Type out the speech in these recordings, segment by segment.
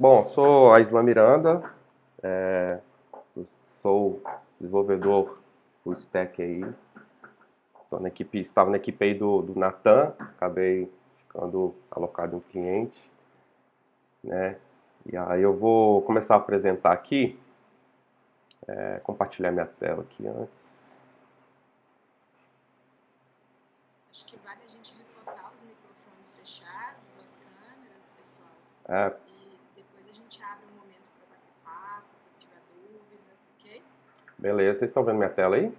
Bom, sou a Isla Miranda, é, sou desenvolvedor full stack aí. Estava na equipe aí do Natan, acabei ficando alocado em um cliente, né? E aí eu vou começar a apresentar aqui, compartilhar minha tela aqui antes. Acho que vale a gente reforçar os microfones fechados, as câmeras, pessoal. É, E depois a gente abre um momento para bater papo, para tirar dúvida, ok? beleza, vocês estão vendo minha tela aí?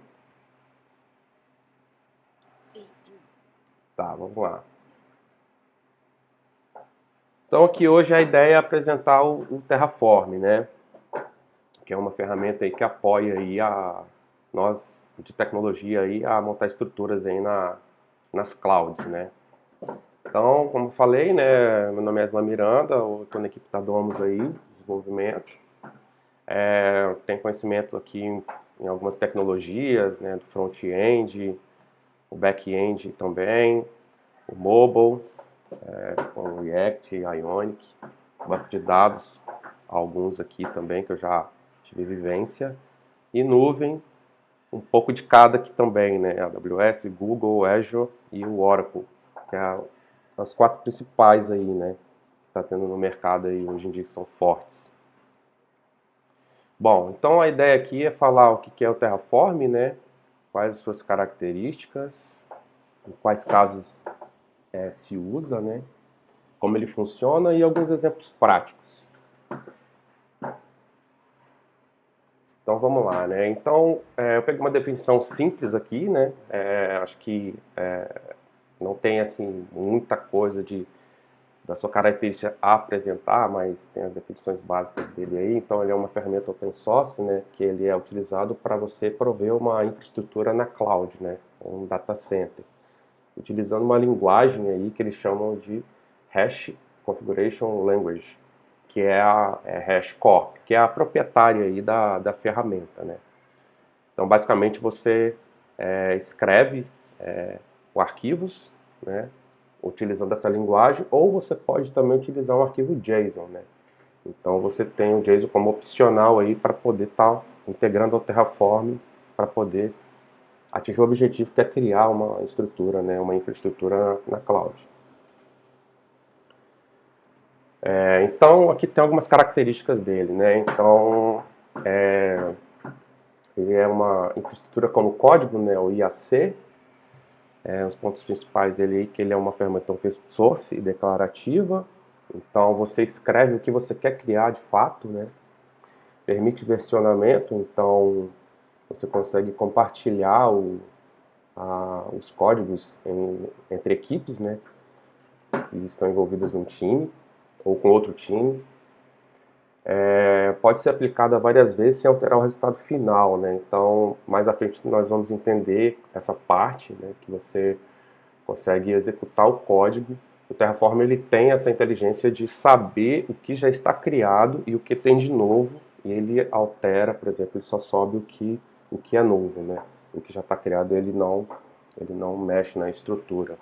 Sim. Tá, vamos lá. Então aqui hoje a ideia é apresentar o Terraform, né? Que é uma ferramenta aí que apoia aí nós de tecnologia aí a montar estruturas aí nas clouds, né? Então, como eu falei, né, meu nome é Isla Miranda, eu estou na equipe da Domus aí, desenvolvimento. Tenho conhecimento aqui em algumas tecnologias, né, do front-end, o back-end também, o mobile, com o React, Ionic, banco de dados, alguns aqui também que eu já tive vivência, e nuvem, um pouco de cada aqui também, né? AWS, Google, Azure e o Oracle, que é as quatro principais aí, né? Que está tendo no mercado aí hoje em dia que são fortes. Bom, então a ideia aqui é falar o que é o Terraform, né? Quais as suas características, em quais casos se usa, né? Como ele funciona e alguns exemplos práticos. Então vamos lá, né? Então eu peguei uma definição simples aqui, né? Acho que não tem assim muita coisa da sua característica a apresentar, mas tem as definições básicas dele aí. Então ele é uma ferramenta open source, né? Que ele é utilizado para você prover uma infraestrutura na cloud, né? Um data center, utilizando uma linguagem aí que eles chamam de Hash Configuration Language, que é a HashiCorp, que é a proprietária aí da ferramenta, né? Então, basicamente, você escreve arquivos, né, utilizando essa linguagem, ou você pode também utilizar um arquivo JSON, né? Então, você tem o JSON como opcional aí para poder estar integrando ao Terraform para poder atingir o objetivo que é criar uma estrutura, né, uma infraestrutura na cloud. Então, aqui tem algumas características dele, né? Então, ele é uma infraestrutura como código, né, o IAC. Os pontos principais dele aí, que ele é uma ferramenta open source e declarativa. Então, você escreve o que você quer criar de fato, né? Permite versionamento, então você consegue compartilhar os códigos entre equipes, né, que estão envolvidas num time ou com outro time. Pode ser aplicada várias vezes sem alterar o resultado final, né? Então, mais à frente nós vamos entender essa parte, né, que você consegue executar o código. O Terraform ele tem essa inteligência de saber o que já está criado e o que tem de novo, e ele altera, por exemplo, ele só sobe o que é novo, né? O que já está criado ele não mexe na estrutura.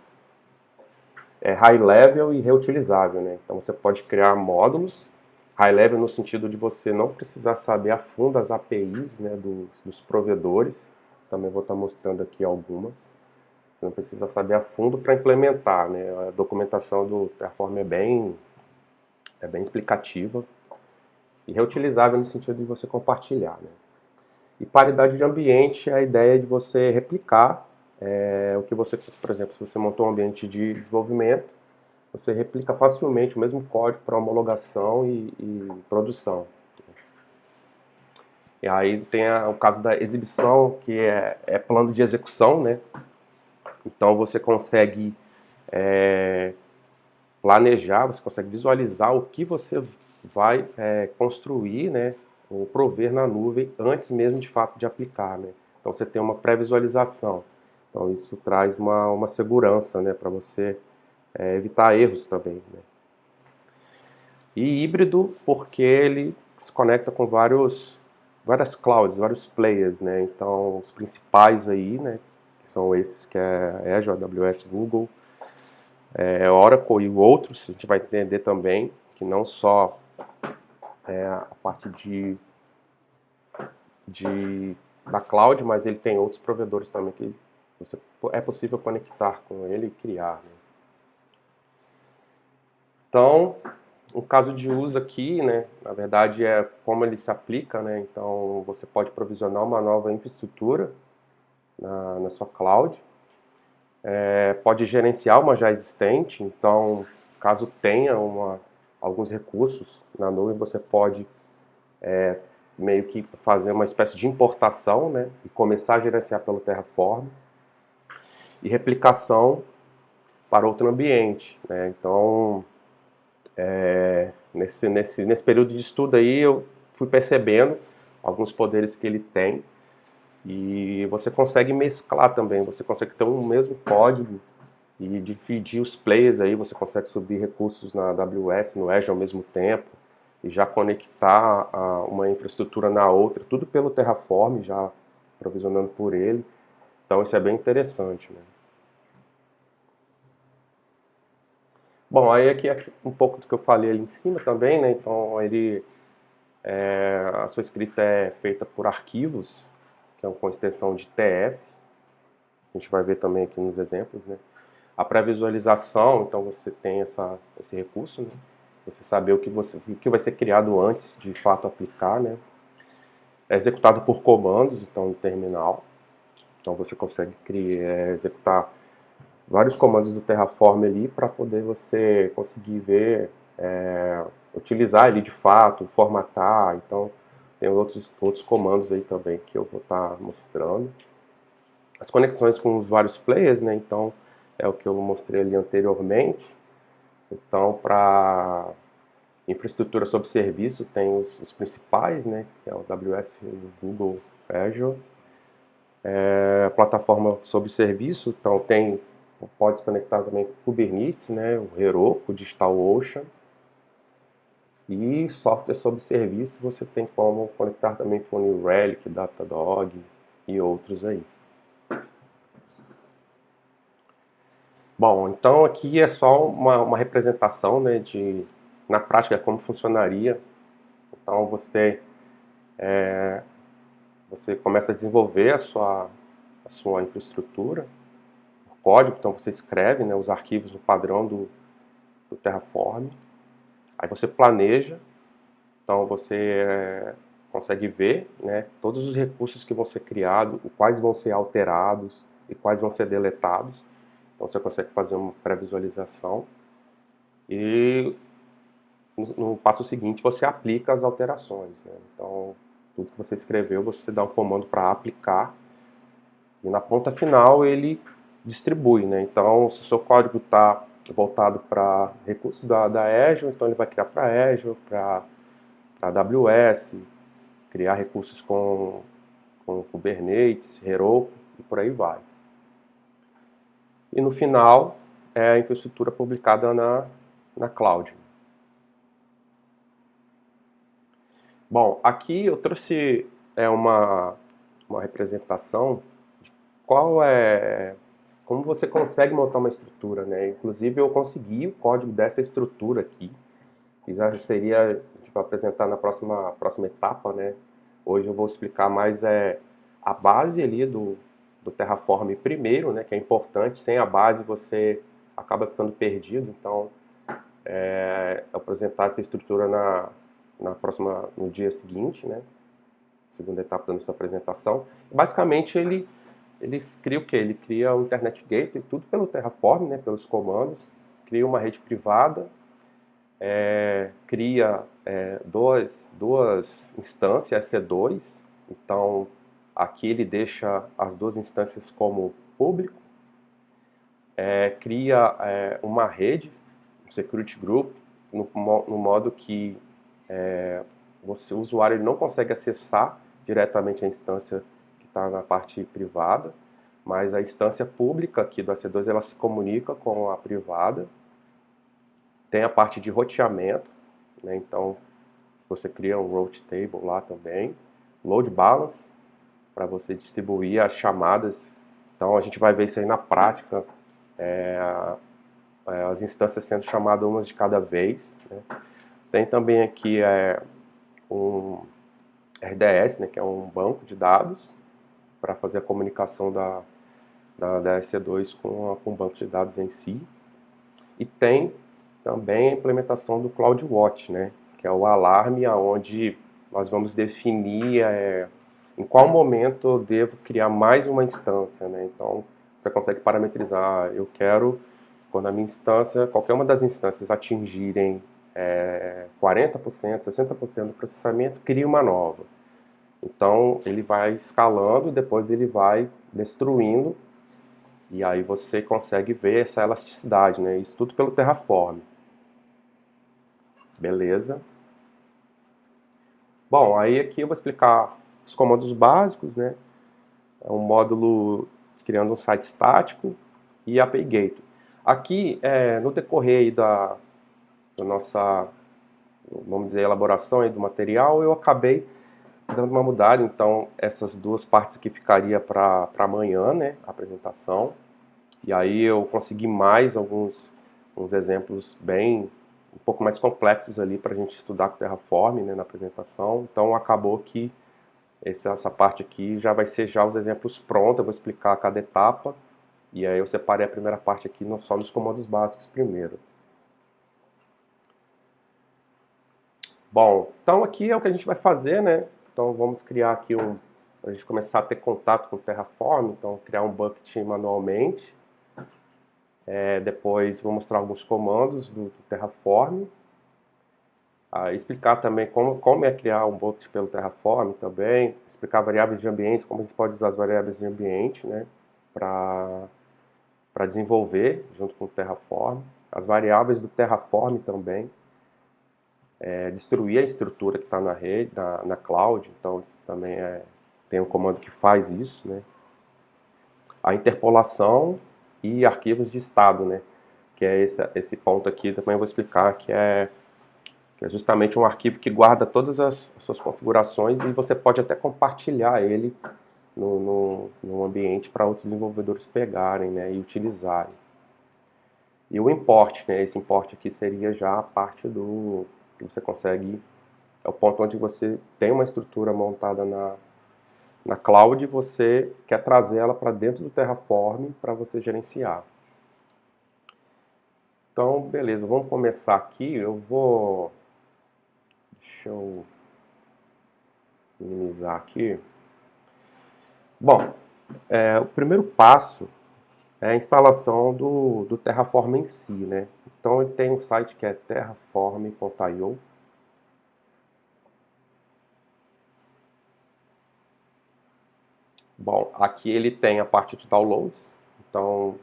É high level e reutilizável, né? Então você pode criar módulos high level no sentido de você não precisar saber a fundo as APIs, né, dos provedores. Também vou estar mostrando aqui algumas. Você não precisa saber a fundo para implementar, né? A documentação do Terraform é bem explicativa e reutilizável no sentido de você compartilhar, né? E paridade de ambiente é a ideia de você replicar o que você, por exemplo, se você montou um ambiente de desenvolvimento, você replica facilmente o mesmo código para homologação e produção. E aí tem o caso da exibição, que é plano de execução, né? Então você consegue planejar, você consegue visualizar o que você vai construir, né, ou prover na nuvem antes mesmo de fato de aplicar, né? Então você tem uma pré-visualização. Então isso traz uma segurança, né, para você evitar erros também, né? E híbrido porque ele se conecta com várias clouds, vários players, né? Então os principais aí, né, que são esses que é Azure, AWS, Google, Oracle e outros, a gente vai entender também que não só a parte da cloud, mas ele tem outros provedores também que é possível conectar com ele e criar, né? Então, o caso de uso aqui, né, na verdade é como ele se aplica, né? Então, você pode provisionar uma nova infraestrutura na sua cloud, pode gerenciar uma já existente. Então, caso tenha alguns recursos na nuvem, você pode meio que fazer uma espécie de importação, né, e começar a gerenciar pelo Terraform, e replicação para outro ambiente, né? Então, nesse período de estudo aí, eu fui percebendo alguns poderes que ele tem, e você consegue mesclar também, você consegue ter um mesmo código e dividir os players aí, você consegue subir recursos na AWS, no Azure ao mesmo tempo, e já conectar uma infraestrutura na outra, tudo pelo Terraform, já provisionando por ele. Então isso é bem interessante, né? Bom, aí aqui é um pouco do que eu falei ali em cima também, né? Então a sua escrita é feita por arquivos, que é com extensão de TF. A gente vai ver também aqui nos exemplos, né? A pré-visualização, então você tem esse recurso, né? Você saber o que vai ser criado antes de fato aplicar, né? É executado por comandos, então no terminal. Então você consegue executar vários comandos do Terraform ali para poder você conseguir ver, utilizar ele de fato, formatar. Então tem outros comandos aí também que eu vou estar mostrando. As conexões com os vários players, né? Então é o que eu mostrei ali anteriormente. Então, para infraestrutura sob serviço, tem os principais, né? Que é o AWS, o Google, Azure. A plataforma sob serviço, então pode se conectar também com o Kubernetes, né? O Heroku, o DigitalOcean. E software sob serviço, você tem como conectar também com o New Relic, Datadog e outros aí. Bom, então aqui é só uma representação, né, na prática, como funcionaria. Então você começa a desenvolver a sua infraestrutura, o código, então você escreve, né, os arquivos no padrão do Terraform. Aí você planeja, então você consegue ver, né, todos os recursos que vão ser criados, quais vão ser alterados e quais vão ser deletados. Então você consegue fazer uma pré-visualização e no passo seguinte você aplica as alterações, né? Então tudo que você escreveu você dá um comando para aplicar e na ponta final ele distribui, né? Então se o seu código está voltado para recursos da Azure, então ele vai criar para Azure, para AWS, criar recursos com Kubernetes, Heroku e por aí vai. E no final é a infraestrutura publicada na cloud. Bom, aqui eu trouxe uma representação de como você consegue montar uma estrutura, né? Inclusive eu consegui o código dessa estrutura aqui, que já seria para apresentar na próxima etapa, né? Hoje eu vou explicar mais a base ali do Terraform primeiro, né? Que é importante. Sem a base você acaba ficando perdido. Então, apresentar essa estrutura no dia seguinte, né? Segunda etapa da nossa apresentação. Basicamente ele cria o quê? Ele cria o Internet Gateway, tudo pelo Terraform, né? Pelos comandos. Cria uma rede privada. Cria duas instâncias EC2, então aqui ele deixa as duas instâncias como público, cria uma rede, um security group, no modo que o usuário ele não consegue acessar diretamente a instância que está na parte privada, mas a instância pública aqui do EC2 ela se comunica com a privada. Tem a parte de roteamento, né? Então você cria um route table lá também, load balance para você distribuir as chamadas. Então a gente vai ver isso aí na prática, as instâncias sendo chamadas umas de cada vez, né? Tem também aqui um RDS, né, que é um banco de dados, para fazer a comunicação da EC2 com o banco de dados em si. E tem também a implementação do CloudWatch, né, que é o alarme onde nós vamos definir em qual momento eu devo criar mais uma instância, né? Então, você consegue parametrizar, eu quero, quando a minha instância, qualquer uma das instâncias atingirem 40%, 60% do processamento, cria uma nova. Então, ele vai escalando, depois ele vai destruindo, e aí você consegue ver essa elasticidade, né? Isso tudo pelo Terraform. Beleza. Bom, aí aqui eu vou explicar os comandos básicos, né? É um módulo criando um site estático e API Gateway. Aqui, no decorrer aí da nossa, vamos dizer, elaboração aí do material, eu acabei dando uma mudada, então essas duas partes aqui ficaria para amanhã, né, a apresentação. E aí eu consegui mais uns exemplos bem um pouco mais complexos ali para a gente estudar com o Terraform, né, na apresentação. Então acabou que essa parte aqui já vai ser já os exemplos prontos, eu vou explicar cada etapa. E aí eu separei a primeira parte aqui só nos comandos básicos primeiro. Bom, então aqui é o que a gente vai fazer, né? Então vamos criar aqui para a gente começar a ter contato com o Terraform, então criar um bucket manualmente. Depois vou mostrar alguns comandos do Terraform. Explicar também como é criar um bucket pelo Terraform também. Explicar variáveis de ambiente, como a gente pode usar as variáveis de ambiente, né? Para desenvolver junto com o Terraform. As variáveis do Terraform também. Destruir a estrutura que está na rede, na cloud. Então isso também tem um comando que faz isso, né? A interpolação e arquivos de estado, né? Que é esse ponto aqui, também eu vou explicar, que é justamente um arquivo que guarda todas as suas configurações e você pode até compartilhar ele no ambiente para outros desenvolvedores pegarem, né, e utilizarem. E o import, né? Esse import aqui seria já a parte do que você consegue, é o ponto onde você tem uma estrutura montada na cloud e você quer trazer ela para dentro do Terraform para você gerenciar. Então, beleza, vamos começar aqui. Deixa eu minimizar aqui. Bom, o primeiro passo é a instalação do Terraform em si, né? Então ele tem um site que é terraform.io. Bom, aqui ele tem a parte de downloads. Então,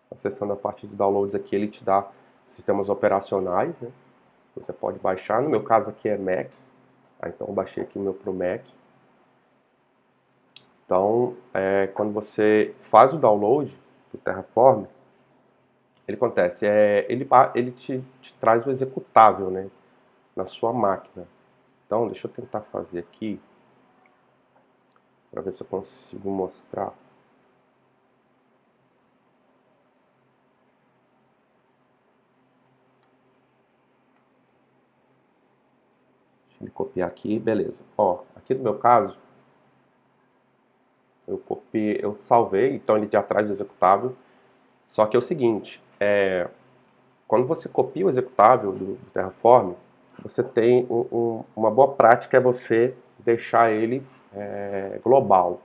acessando a parte de downloads aqui, ele te dá sistemas operacionais, né? Você pode baixar. No meu caso aqui é Mac. Então eu baixei aqui o meu pro Mac. Então, quando você faz o download do Terraform, ele acontece, ele te traz o executável, né, na sua máquina. Então, deixa eu tentar fazer aqui, para ver se eu consigo mostrar. Deixa eu copiar aqui, beleza. Ó, aqui no meu caso, eu salvei, então ele já traz o executável. Só que é o seguinte, quando você copia o executável do Terraform, você tem uma boa prática é você deixar ele global.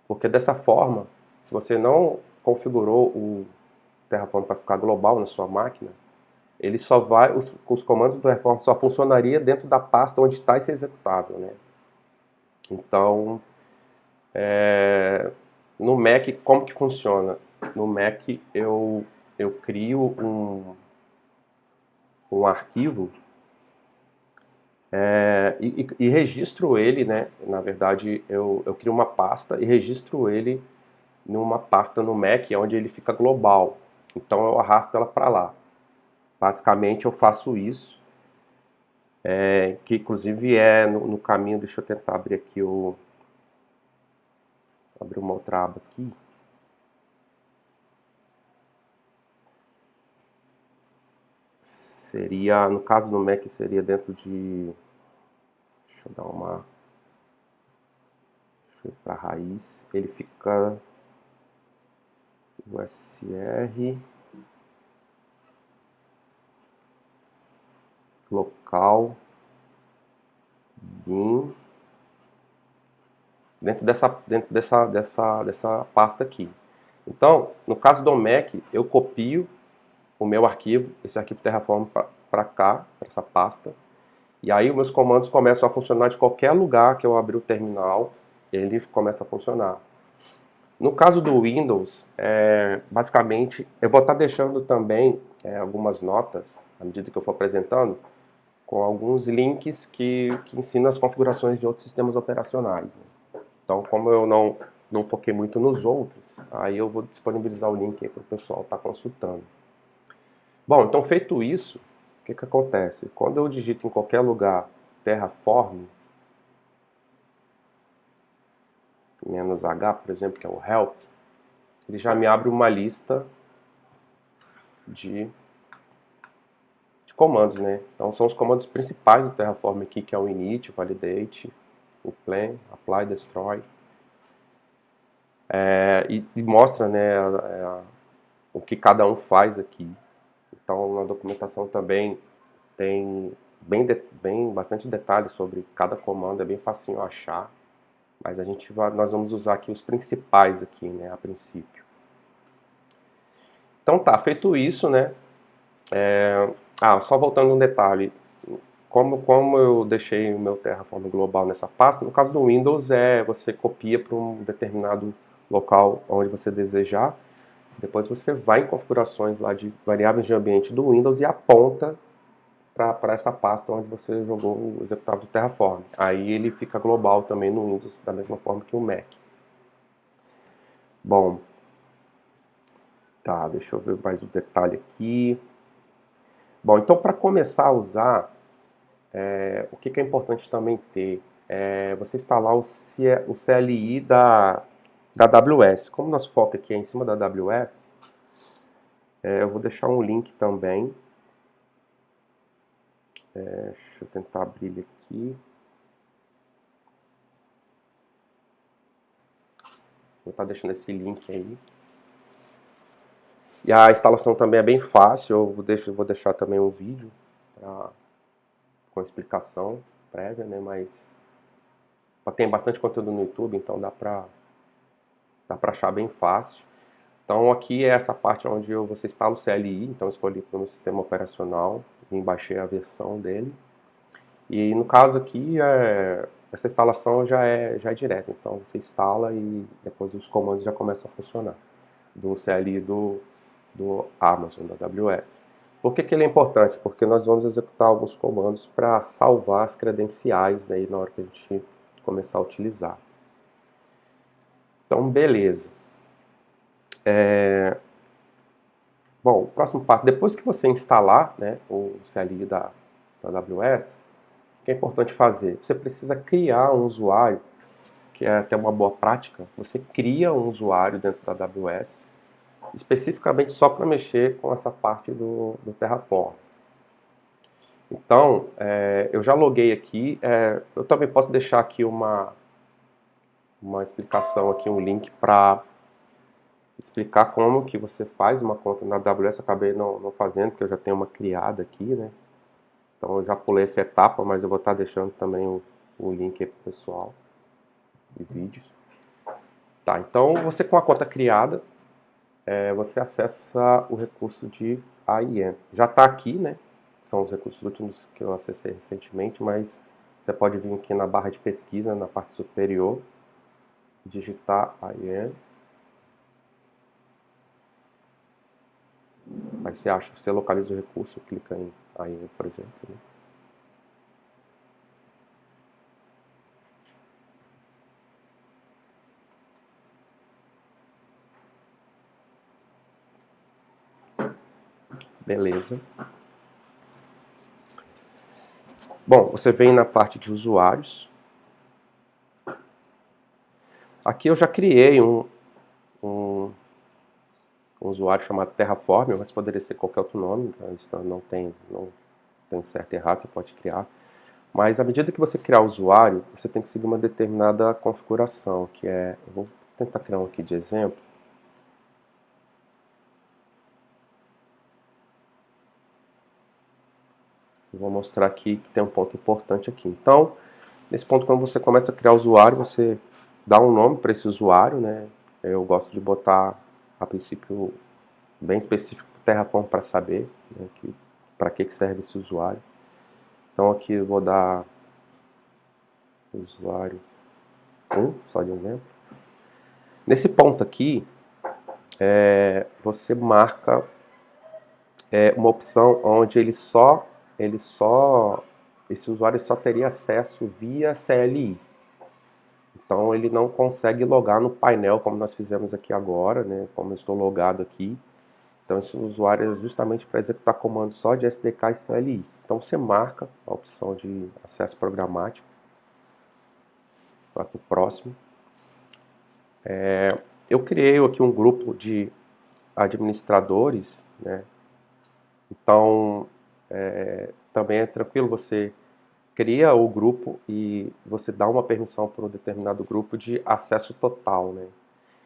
Porque dessa forma, se você não configurou o Terraform para ficar global na sua máquina, ele só vai, os comandos do Terraform só funcionaria dentro da pasta onde está esse executável, né? Então, no Mac, como que funciona? No Mac eu crio um arquivo e registro ele, né? Na verdade, eu crio uma pasta e registro ele numa pasta no Mac, onde ele fica global. Então eu arrasto ela para lá. Basicamente eu faço isso, que inclusive no caminho, deixa eu tentar abrir aqui abrir uma outra aba aqui. seria, no caso do Mac, seria dentro de... Deixa eu dar uma... Deixa eu ir para a raiz. Ele fica... USR... Local... bin... Dentro dessa pasta aqui. Então, no caso do Mac, eu copio o meu arquivo, esse arquivo Terraform para cá, para essa pasta. E aí os meus comandos começam a funcionar de qualquer lugar que eu abrir o terminal, ele começa a funcionar. No caso do Windows, basicamente, eu vou estar deixando também algumas notas, à medida que eu for apresentando, com alguns links que ensinam as configurações de outros sistemas operacionais. Então, como eu não foquei muito nos outros, aí eu vou disponibilizar o link para o pessoal estar consultando. Bom, então feito isso, o que acontece? Quando eu digito em qualquer lugar Terraform, -h, por exemplo, que é o help, ele já me abre uma lista de comandos, né? Então são os comandos principais do Terraform aqui, que é o init, o validate, o plan, apply, destroy. E mostra, né, o que cada um faz aqui. Então na documentação também tem bastante detalhes sobre cada comando, é bem facinho achar. Mas nós vamos usar aqui os principais aqui, né, a princípio. Então tá, feito isso, né? Só voltando um detalhe. Como eu deixei o meu Terraform global nessa pasta, no caso do Windows, você copia para um determinado local onde você desejar. Depois você vai em configurações lá de variáveis de ambiente do Windows e aponta para essa pasta onde você jogou o executável do Terraform. Aí ele fica global também no Windows, da mesma forma que o Mac. Bom, tá, deixa eu ver mais um detalhe aqui. Bom, então para começar a usar, o que é importante também ter? Você instalar o CLI da AWS. Como nosso foco aqui é em cima da AWS, eu vou deixar um link também. Deixa eu tentar abrir ele aqui. Vou estar deixando esse link aí. E a instalação também é bem fácil. Eu vou deixar também um vídeo com explicação prévia, né? Mas tem bastante conteúdo no YouTube, então dá para achar bem fácil. Então aqui é essa parte onde você instala o CLI. Então eu escolhi para o meu sistema operacional e baixei a versão dele. E no caso aqui, essa instalação já é direta. Então você instala e depois os comandos já começam a funcionar. Do CLI do Amazon, da AWS. Por que ele é importante? Porque nós vamos executar alguns comandos para salvar as credenciais, né, na hora que a gente começar a utilizar. Então, beleza. Bom, o próximo passo, depois que você instalar, né, o CLI da AWS, o que é importante fazer? Você precisa criar um usuário, que é até uma boa prática. Você cria um usuário dentro da AWS, especificamente só para mexer com essa parte do Terraform. Então, eu já loguei aqui. Eu também posso deixar aqui uma explicação, aqui um link para explicar como que você faz uma conta na AWS. Eu acabei não fazendo, porque eu já tenho uma criada aqui, né? Então eu já pulei essa etapa, mas eu vou estar deixando também o link aí para o pessoal de vídeos. Tá, então você com a conta criada, você acessa o recurso de AIM. Já está aqui, né? São os recursos últimos que eu acessei recentemente, mas você pode vir aqui na barra de pesquisa, na parte superior, digitar AIM. Aí você localiza o recurso, clica em AIM, por exemplo. Né? Beleza. Bom, você vem na parte de usuários. Aqui eu já criei um usuário chamado Terraform, mas poderia ser qualquer outro nome, então não tem certo e errado, você pode criar. Mas à medida que você criar o usuário, você tem que seguir uma determinada configuração, que é... Eu vou tentar criar um aqui de exemplo. Eu vou mostrar aqui que tem um ponto importante aqui. Então, nesse ponto, quando você começa a criar o usuário, você dá um nome para esse usuário, né? Eu gosto de botar, a princípio, bem específico Terraform para saber, né, para que serve esse usuário. Então aqui eu vou dar usuário 1, só de exemplo. Nesse ponto aqui, você marca uma opção onde esse usuário só teria acesso via CLI. Então ele não consegue logar no painel como nós fizemos aqui agora, né, como eu estou logado aqui. Então esse usuário é justamente para executar comandos só de SDK e CLI. Então você marca a opção de acesso programático. Vai para o próximo. Eu criei aqui um grupo de administradores, né? Então também é tranquilo, você cria o grupo e você dá uma permissão para um determinado grupo de acesso total, né?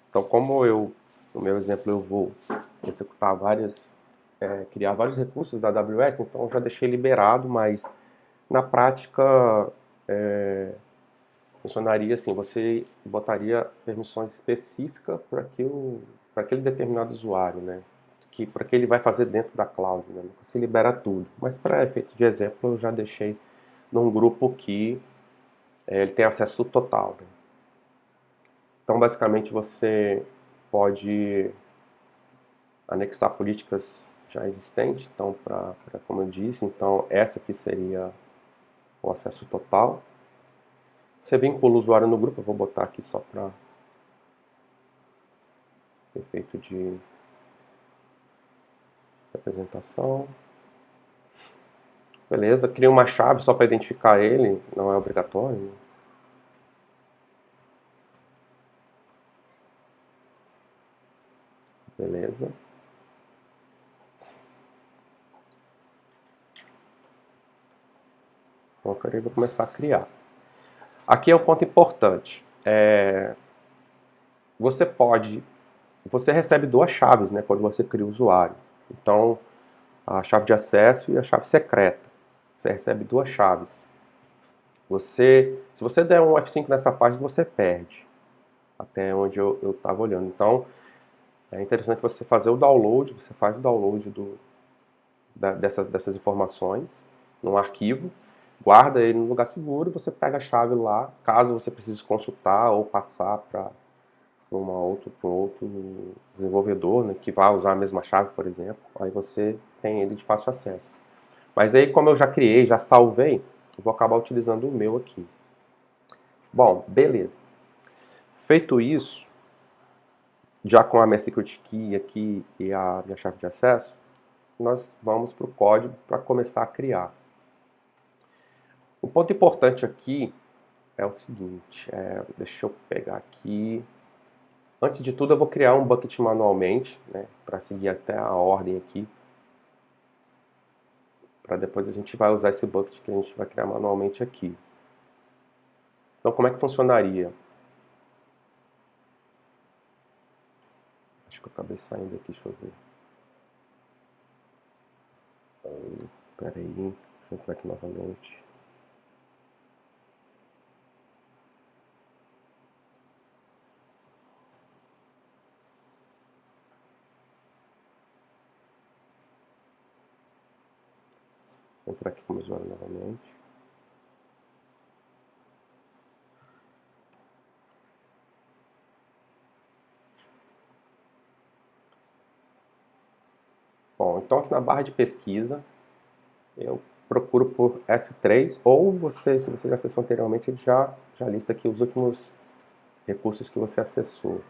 Então como no meu exemplo eu vou executar criar vários recursos da AWS, então eu já deixei liberado, mas na prática funcionaria assim, você botaria permissões específicas para aquele determinado usuário, né? Para que ele vai fazer dentro da cloud, né? Nunca se libera tudo. Mas para efeito de exemplo, eu já deixei num grupo que ele tem acesso total, né? Então, basicamente, você pode anexar políticas já existentes. Então, como eu disse, então essa aqui seria o acesso total. Você vincula o usuário no grupo, eu vou botar aqui só para efeito de representação. Beleza, cria uma chave só para identificar ele, não é obrigatório, né? Beleza. Então, eu vou começar a criar. Aqui é um ponto importante. Você recebe duas chaves, né, quando você cria o usuário. Então, a chave de acesso e a chave secreta. Você recebe duas chaves. Se você der um F5 nessa página, você perde. Até onde eu estava olhando. Então, é interessante você fazer o download. Você faz o download dessas informações num arquivo, guarda ele no lugar seguro, você pega a chave lá, caso você precise consultar ou passar para um outro desenvolvedor, né, que vai usar a mesma chave, por exemplo, aí você tem ele de fácil acesso. Mas aí, como eu já criei, já salvei, eu vou acabar utilizando o meu aqui. Bom, beleza. Feito isso, já com a minha secret key aqui e a minha chave de acesso, nós vamos para o código para começar a criar. O ponto importante aqui é o seguinte, deixa eu pegar aqui. Antes de tudo, eu vou criar um bucket manualmente, né, para seguir até a ordem aqui. Para depois a gente vai usar esse bucket que a gente vai criar manualmente aqui. Então, como é que funcionaria? Acho que eu acabei saindo aqui, deixa eu ver. Espera aí, deixa eu entrar aqui novamente. Vou entrar aqui como usuário novamente. Bom, então aqui na barra de pesquisa, eu procuro por S3, ou se você já acessou anteriormente, ele já lista aqui os últimos recursos que você acessou.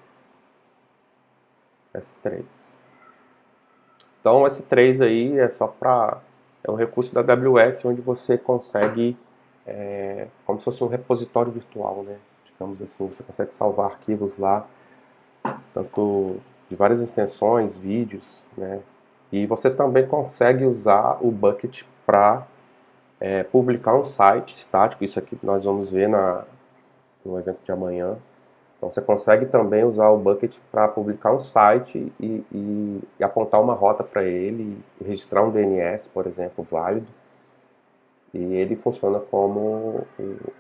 S3. Então, S3 aí é um recurso da AWS onde você consegue, como se fosse um repositório virtual, né? Digamos assim, você consegue salvar arquivos lá, tanto de várias extensões, vídeos, né? E você também consegue usar o bucket para publicar um site estático, isso aqui nós vamos ver no evento de amanhã. Então você consegue também usar o Bucket para publicar um site e apontar uma rota para ele, e registrar um DNS, por exemplo, válido. E ele funciona como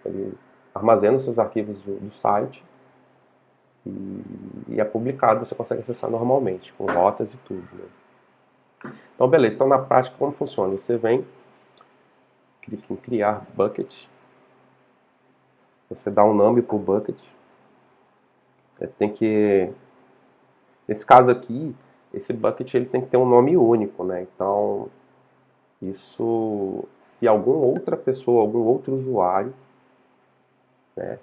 ele armazena os seus arquivos do site e é publicado, você consegue acessar normalmente, com rotas e tudo. Né? Então beleza, então na prática como funciona? Você vem, clica em criar bucket, você dá um nome para o bucket, tem que, nesse caso aqui, esse bucket ele tem que ter um nome único, né? Então isso, se alguma outra pessoa, algum outro usuário, né,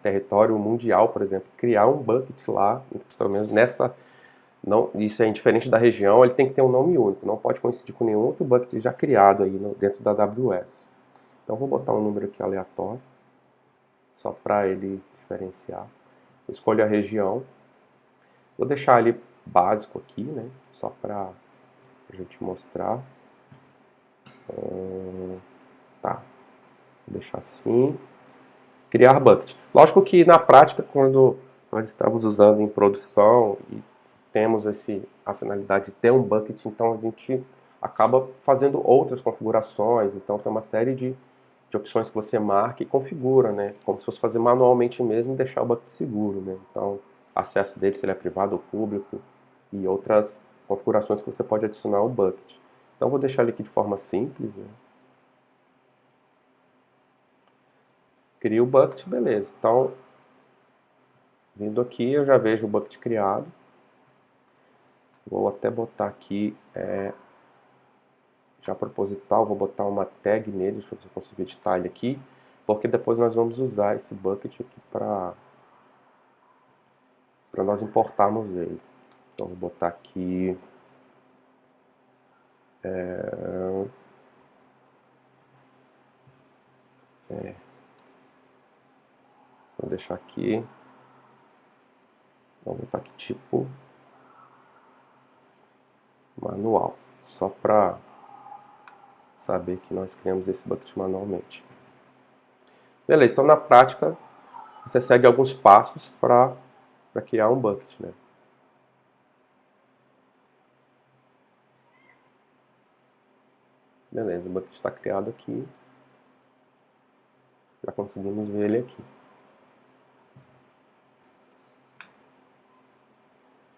território mundial, por exemplo, criar um bucket lá, pelo menos nessa, não, isso é indiferente da região, ele tem que ter um nome único, não pode coincidir com nenhum outro bucket já criado aí dentro da AWS. Então vou botar um número aqui aleatório, só para ele diferenciar. Escolho a região, vou deixar ele básico aqui, né, só para a gente mostrar. Tá, vou deixar assim. Criar bucket. Lógico que na prática, quando nós estamos usando em produção e temos a finalidade de ter um bucket, então a gente acaba fazendo outras configurações. Então tem uma série de opções que você marca e configura, né? Como se fosse fazer manualmente mesmo e deixar o bucket seguro, né? Então, acesso dele, se ele é privado ou público, e outras configurações que você pode adicionar ao bucket. Então vou deixar ele aqui de forma simples, né? Crio o bucket, beleza. Então, vindo aqui, eu já vejo o bucket criado. Vou até botar aqui, já proposital, vou botar uma tag nele, deixa eu ver se eu consigo editar ele aqui, porque depois nós vamos usar esse bucket aqui para nós importarmos ele. Então, vou botar aqui... vou deixar aqui... Vou botar aqui tipo... manual, só para saber que nós criamos esse bucket manualmente. Beleza, então na prática você segue alguns passos para criar um bucket, né? Beleza, o bucket está criado aqui. Já conseguimos ver ele aqui.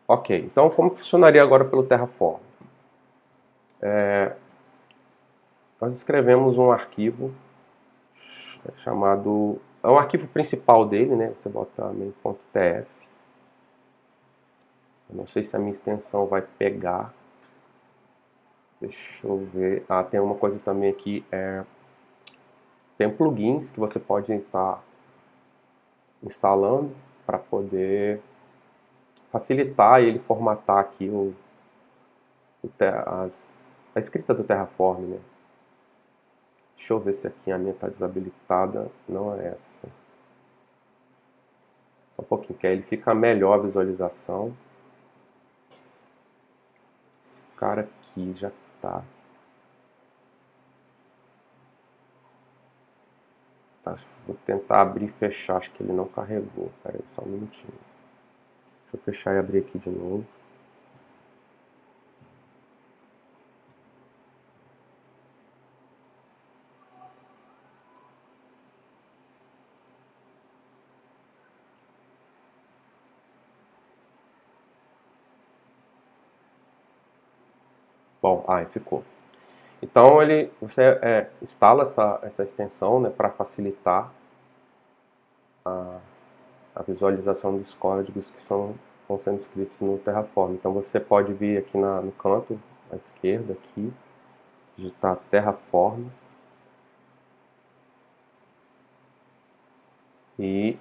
Ok, então como funcionaria agora pelo Terraform? Nós escrevemos um arquivo chamado... É um arquivo principal dele, né? Você bota main.tf. Eu não sei se a minha extensão vai pegar. Deixa eu ver. Ah, tem uma coisa também aqui. Tem plugins que você pode estar instalando para poder facilitar ele formatar aqui a escrita do Terraform, né? Deixa eu ver se aqui a minha está desabilitada. Não é essa. Só um pouquinho, que aí ele fica melhor a visualização. Esse cara aqui já está. Tá, vou tentar abrir e fechar. Acho que ele não carregou. Espera aí, só um minutinho. Deixa eu fechar e abrir aqui de novo. Bom, aí ficou. Então você instala essa extensão, né, para facilitar a visualização dos códigos que estão sendo escritos no Terraform. Então você pode vir aqui no canto à esquerda, aqui, digitar Terraform e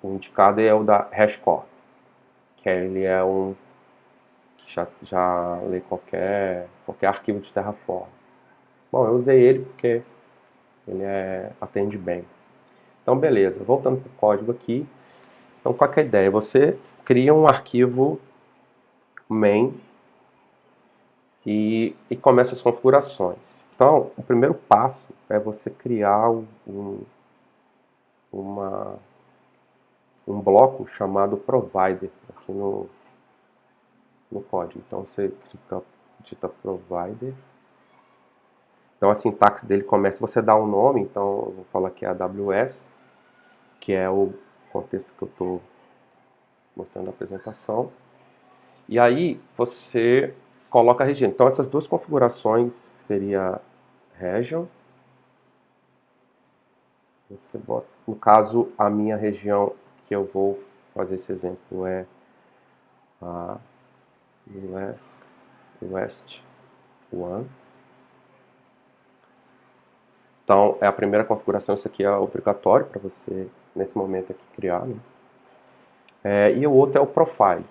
o indicado é o da HashiCorp, que ele é um que já lê qualquer arquivo de Terraform. Bom, eu usei ele porque ele atende bem. Então, beleza. Voltando para o código aqui. Então, qual que é a ideia? Você cria um arquivo main e começa as configurações. Então, o primeiro passo é você criar um bloco chamado provider aqui no código. Então, você digita provider. Então, a sintaxe dele começa, você dá um nome, então eu vou falar aqui AWS, que é o contexto que eu estou mostrando na apresentação. E aí, você coloca a região. Então, essas duas configurações seria region. Você bota, no caso, a minha região que eu vou fazer esse exemplo é a West 1. Então, é a primeira configuração. Isso aqui é obrigatório para você, nesse momento aqui, criar. Né? E o outro é o profile.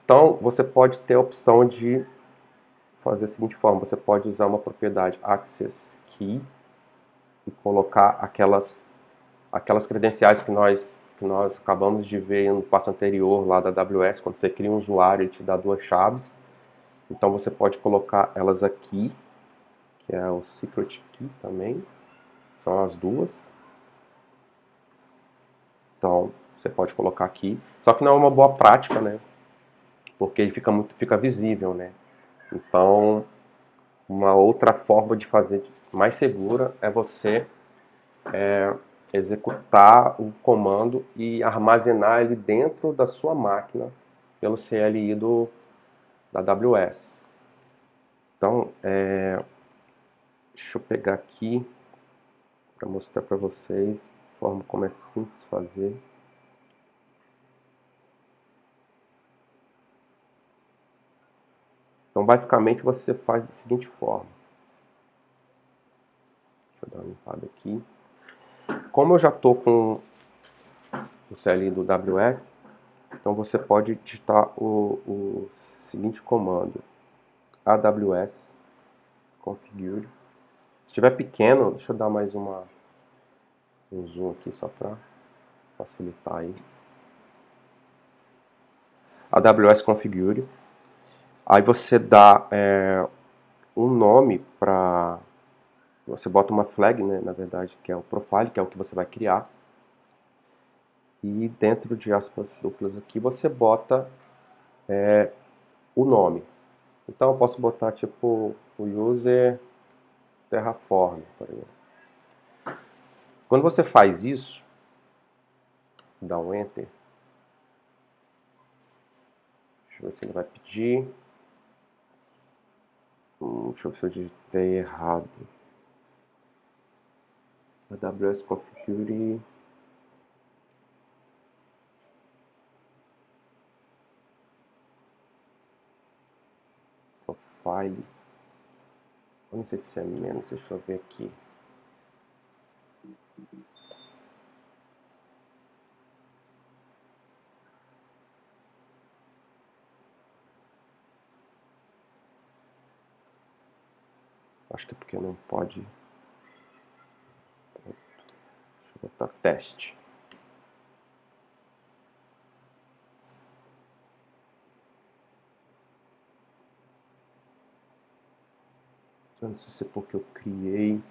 Então, você pode ter a opção de fazer da seguinte forma. Você pode usar uma propriedade access key e colocar aquelas credenciais que nós acabamos de ver no passo anterior lá da AWS, quando você cria um usuário e te dá duas chaves. Então você pode colocar elas aqui, que é o secret key também, são as duas. Então você pode colocar aqui, só que não é uma boa prática, né? Porque ele fica visível, né? Então uma outra forma de fazer mais segura é você executar o comando e armazenar ele dentro da sua máquina pelo CLI da AWS. Então, deixa eu pegar aqui para mostrar para vocês a forma como é simples fazer. Então, basicamente, você faz da seguinte forma. Deixa eu dar uma limpada aqui. Como eu já estou com o CLI do AWS, então você pode digitar o seguinte comando. AWS configure. Se estiver pequeno, deixa eu dar mais um zoom aqui só para facilitar aí. AWS configure. Aí você dá um nome para... Você bota uma flag, né, na verdade, que é o profile, que é o que você vai criar. E dentro de aspas duplas aqui, você bota o nome. Então eu posso botar tipo o user Terraform, por exemplo. Quando você faz isso, dá um Enter. Deixa eu ver se ele vai pedir. Deixa eu ver se eu digitei errado. AWS Configure. Profile. Eu não sei se é menos, deixa eu ver aqui. Acho que é porque não pode. Deixa eu botar teste. Eu não sei se é porque eu criei.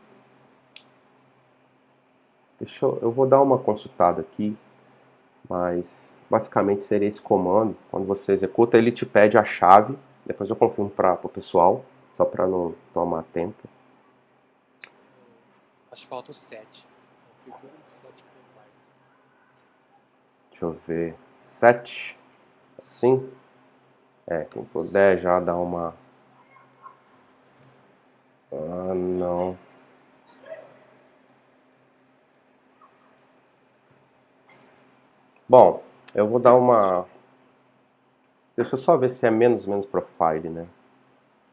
Eu vou dar uma consultada aqui, mas basicamente seria esse comando. Quando você executa, ele te pede a chave. Depois eu confirmo para o pessoal, só para não tomar tempo. Acho que falta o 7. Configure 7 provider. Deixa eu ver. 7. Sim? Quem puder já dar uma... Ah, não. Bom, eu vou dar uma... Deixa eu só ver se é menos profile, né?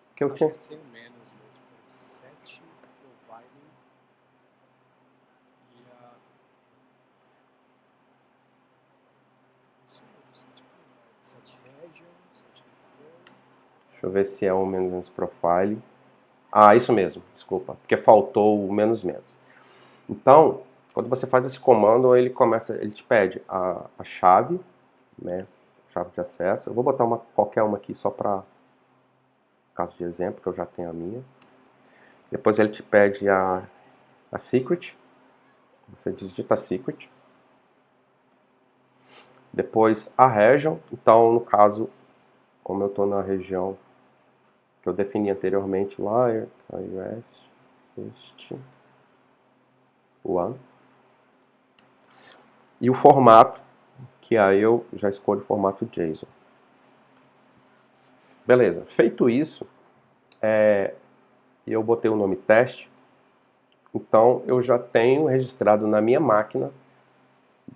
Porque eu Acho tinha... que é sem menos mesmo. 7 provider e a... Isso mesmo, 7 provider. 7 region, 7 flow. Deixa eu ver se é o menos profile. Ah, isso mesmo, desculpa. Porque faltou o menos. Então, quando você faz esse comando, ele te pede a chave, né? Chave de acesso. Eu vou botar qualquer uma aqui só para caso de exemplo, que eu já tenho a minha. Depois ele te pede a secret, você digita secret. Depois a region, então no caso, como eu estou na região que eu defini anteriormente lá, US, este, one. E o formato, que aí eu já escolho o formato JSON. Beleza, feito isso, eu botei o nome teste, então eu já tenho registrado na minha máquina,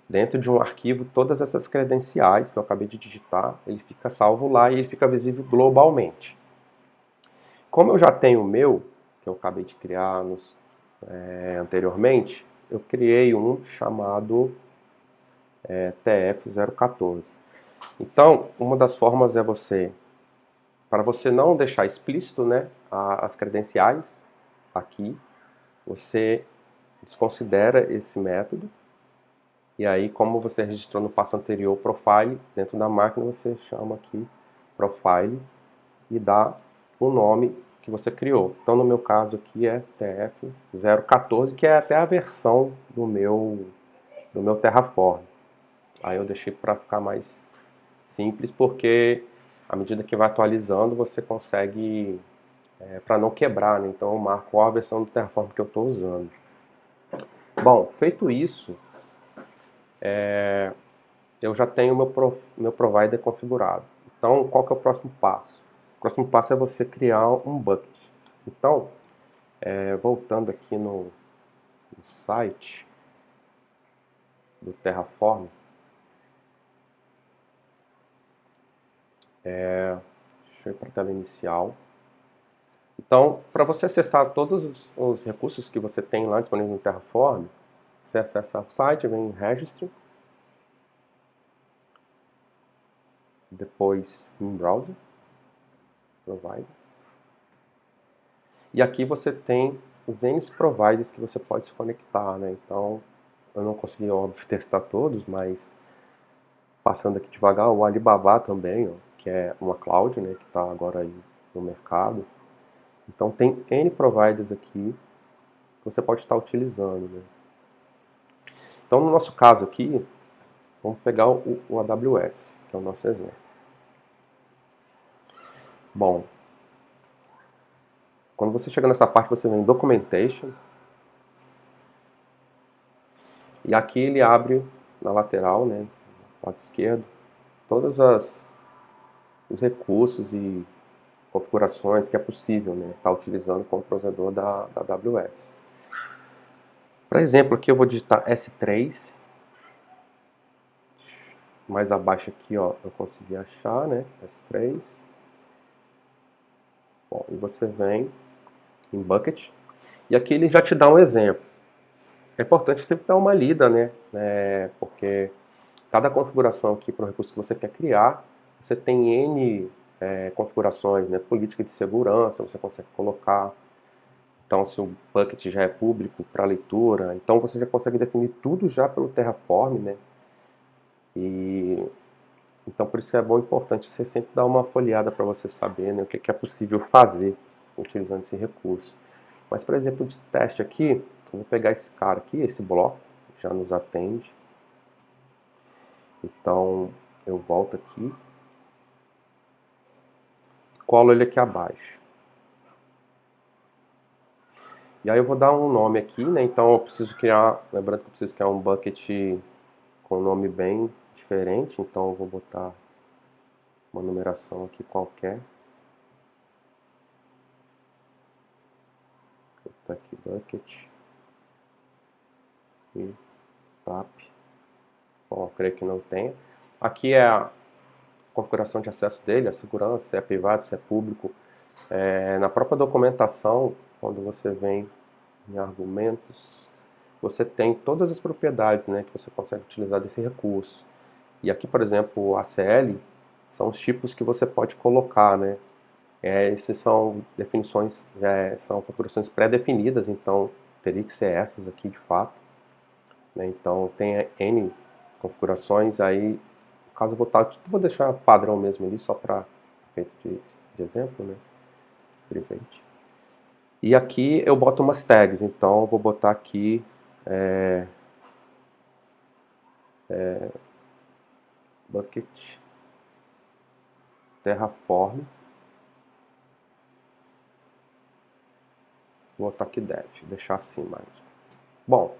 dentro de um arquivo, todas essas credenciais que eu acabei de digitar, ele fica salvo lá e ele fica visível globalmente. Como eu já tenho o meu, que eu acabei de criar anteriormente, eu criei um chamado TF014. Então, uma das formas é para você não deixar explícito, né, as credenciais aqui, você desconsidera esse método, e aí, como você registrou no passo anterior profile, dentro da máquina você chama aqui profile e dá o nome que você criou. Então, no meu caso aqui é TF014, que é até a versão do meu Terraform. Aí eu deixei para ficar mais simples, porque à medida que vai atualizando, você consegue, para não quebrar, né? Então eu marco a versão do Terraform que eu estou usando. Bom, feito isso, eu já tenho meu provider configurado. Então, qual que é o próximo passo? O próximo passo é você criar um bucket. Então, voltando aqui no site do Terraform, deixa eu ir para a tela inicial. Então, para você acessar todos os recursos que você tem lá disponível no Terraform, você acessa o site, vem em Registry, depois em Browser, Providers. E aqui você tem os N providers que você pode se conectar, né? Então, eu não consegui, óbvio, testar todos, mas passando aqui devagar, o Alibaba também, ó, que é uma cloud, né, que está agora aí no mercado. Então, tem N providers aqui que você pode estar utilizando, né? Então, no nosso caso aqui, vamos pegar o AWS, que é o nosso exemplo. Bom, quando você chega nessa parte, você vem em Documentation. E aqui ele abre na lateral, né, no lado esquerdo, todos os recursos e configurações que é possível, né, estar utilizando como provedor da AWS. Para exemplo, aqui eu vou digitar S3. Mais abaixo aqui, ó, eu consegui achar, né, S3. Bom, e você vem em Bucket. E aqui ele já te dá um exemplo. É importante sempre dar uma lida, né, porque cada configuração aqui para o recurso que você quer criar, você tem N configurações, né, política de segurança, você consegue colocar. Então, se o bucket já é público para leitura, então você já consegue definir tudo já pelo Terraform, né? E então por isso que é bom, importante você sempre dar uma folheada para você saber, né, o que é possível fazer utilizando esse recurso. Mas, por exemplo, de teste aqui, eu vou pegar esse cara aqui, esse bloco, que já nos atende. Então, eu volto aqui, colo ele aqui abaixo. E aí eu vou dar um nome aqui, né? Então eu preciso criar, lembrando que eu preciso criar um bucket com um nome bem diferente, então eu vou botar uma numeração aqui qualquer. Vou botar aqui bucket e tap. Bom, creio que não tenha. Aqui é a configuração de acesso dele, a segurança, se é privado, se é público. Na própria documentação, quando você vem em argumentos, você tem todas as propriedades, né, que você consegue utilizar desse recurso. E aqui, por exemplo, o ACL são os tipos que você pode colocar, né? Esses são definições, são configurações pré-definidas, então teria que ser essas aqui de fato, né? Então tem N configurações, aí no caso eu vou deixar padrão mesmo ali, só para efeito de exemplo, né? private. E aqui eu boto umas tags, então eu vou botar aqui bucket terraform, vou botar aqui dev, deixar assim mais. Bom,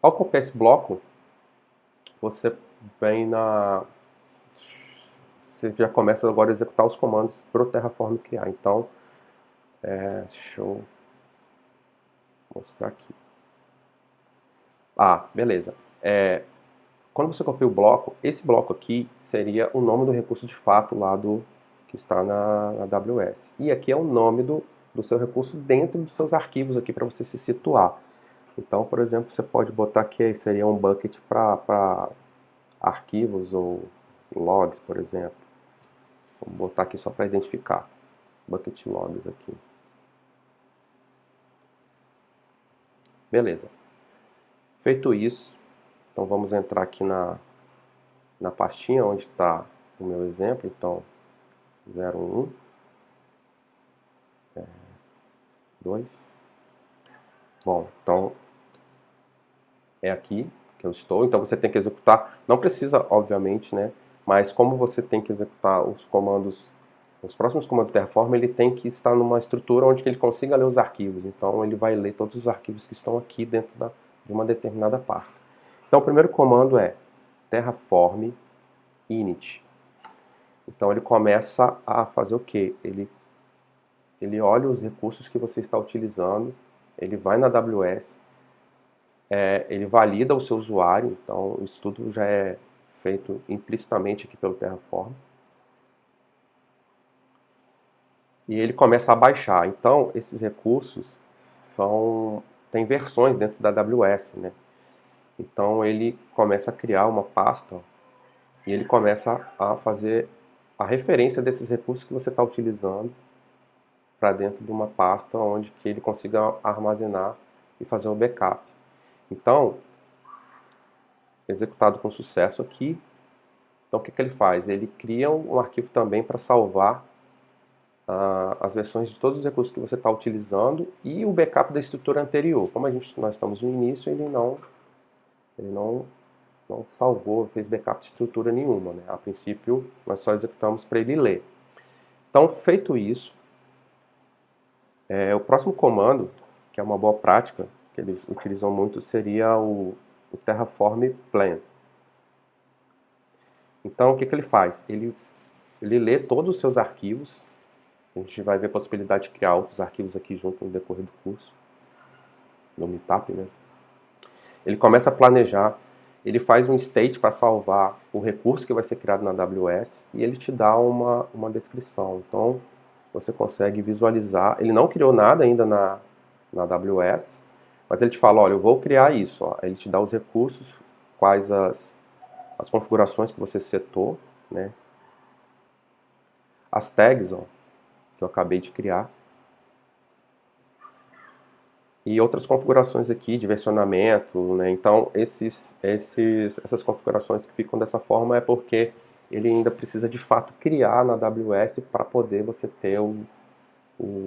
ao copiar esse bloco, você vem você já começa agora a executar os comandos para o Terraform criar. Então, deixa eu mostrar aqui. Beleza. Quando você copia o bloco, esse bloco aqui seria o nome do recurso de fato lá que está na AWS. E aqui é o nome do seu recurso dentro dos seus arquivos aqui para você se situar. Então, por exemplo, você pode botar aqui, seria um bucket para arquivos ou logs, por exemplo. Vou botar aqui só para identificar. Bucket logs aqui. Beleza. Feito isso, então vamos entrar aqui na pastinha onde está o meu exemplo. Então, 01, 2. Bom, então é aqui que eu estou. Então você tem que executar, não precisa, obviamente, né? Mas como você tem que executar os comandos, os próximos comandos do Terraform, ele tem que estar numa estrutura onde ele consiga ler os arquivos. Então ele vai ler todos os arquivos que estão aqui dentro de uma determinada pasta. Então o primeiro comando é terraform init. Então ele começa a fazer o quê? Ele olha os recursos que você está utilizando, ele vai na AWS, ele valida o seu usuário, então isso tudo já é feito implicitamente aqui pelo Terraform. E ele começa a baixar. Então esses recursos tem versões dentro da AWS, né? Então ele começa a criar uma pasta e ele começa a fazer a referência desses recursos que você está utilizando para dentro de uma pasta onde que ele consiga armazenar e fazer o backup. Então, executado com sucesso aqui, então o que ele faz? Ele cria um arquivo também para salvar as versões de todos os recursos que você está utilizando e o backup da estrutura anterior. Como nós estamos no início, ele não salvou, fez backup de estrutura nenhuma, né? A princípio, nós só executamos para ele ler. Então, feito isso, o próximo comando, que é uma boa prática, que eles utilizam muito, seria o Terraform plan. Então, o que ele faz? Ele lê todos os seus arquivos. A gente vai ver a possibilidade de criar outros arquivos aqui junto no decorrer do curso, no Meetup, né? Ele começa a planejar, ele faz um state para salvar o recurso que vai ser criado na AWS e ele te dá uma descrição. Então, você consegue visualizar. Ele não criou nada ainda na AWS, mas ele te fala, olha, eu vou criar isso. Ó. Ele te dá os recursos, quais as configurações que você setou, né? As tags, ó, que eu acabei de criar. E outras configurações aqui de versionamento, né? Então, essas configurações que ficam dessa forma é porque ele ainda precisa de fato criar na AWS para poder você ter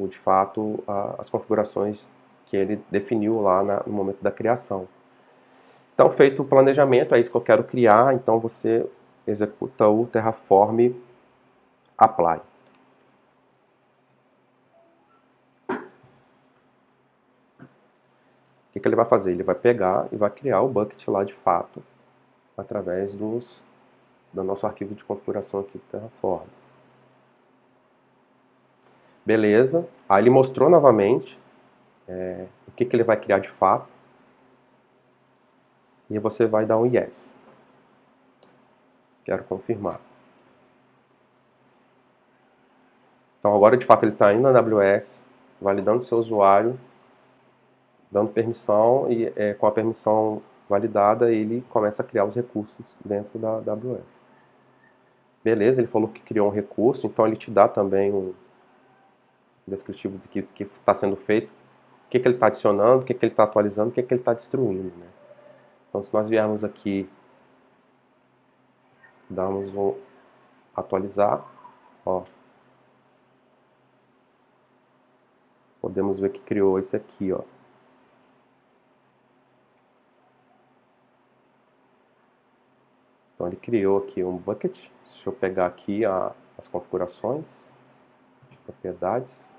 de fato as configurações que ele definiu lá no momento da criação. Então, feito o planejamento, é isso que eu quero criar, então você executa o Terraform apply. O que ele vai fazer? Ele vai pegar e vai criar o bucket lá de fato, através do nosso arquivo de configuração aqui do Terraform. Beleza. Aí ele mostrou novamente o que ele vai criar de fato. E você vai dar um yes. Quero confirmar. Então agora de fato ele está indo na AWS, validando o seu usuário, dando permissão e com a permissão validada ele começa a criar os recursos dentro da AWS. Beleza, ele falou que criou um recurso, então ele te dá também um descritivo de que está sendo feito, o que ele está adicionando, o que ele está atualizando, o que ele está destruindo, né? Então se nós viermos aqui, damos um atualizar, ó, podemos ver que criou esse aqui, ó. Então ele criou aqui um bucket. Deixa eu pegar aqui as configurações, propriedades.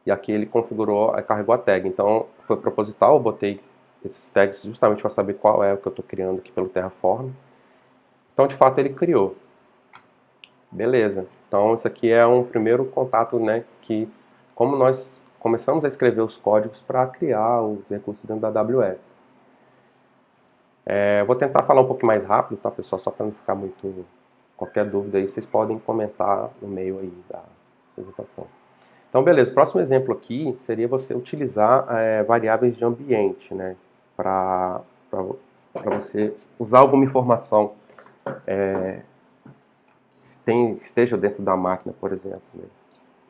E aqui ele configurou, carregou a tag. Então foi proposital, eu botei esses tags justamente para saber qual é o que eu estou criando aqui pelo Terraform. Então de fato ele criou. Beleza. Então isso aqui é um primeiro contato, né, que como nós começamos a escrever os códigos para criar os recursos dentro da AWS. Eu vou tentar falar um pouco mais rápido, tá, pessoal? Só para não ficar muito... Qualquer dúvida aí, vocês podem comentar no meio aí da apresentação. Então, beleza. O próximo exemplo aqui seria você utilizar variáveis de ambiente, né? Para você usar alguma informação que esteja dentro da máquina, por exemplo. Né?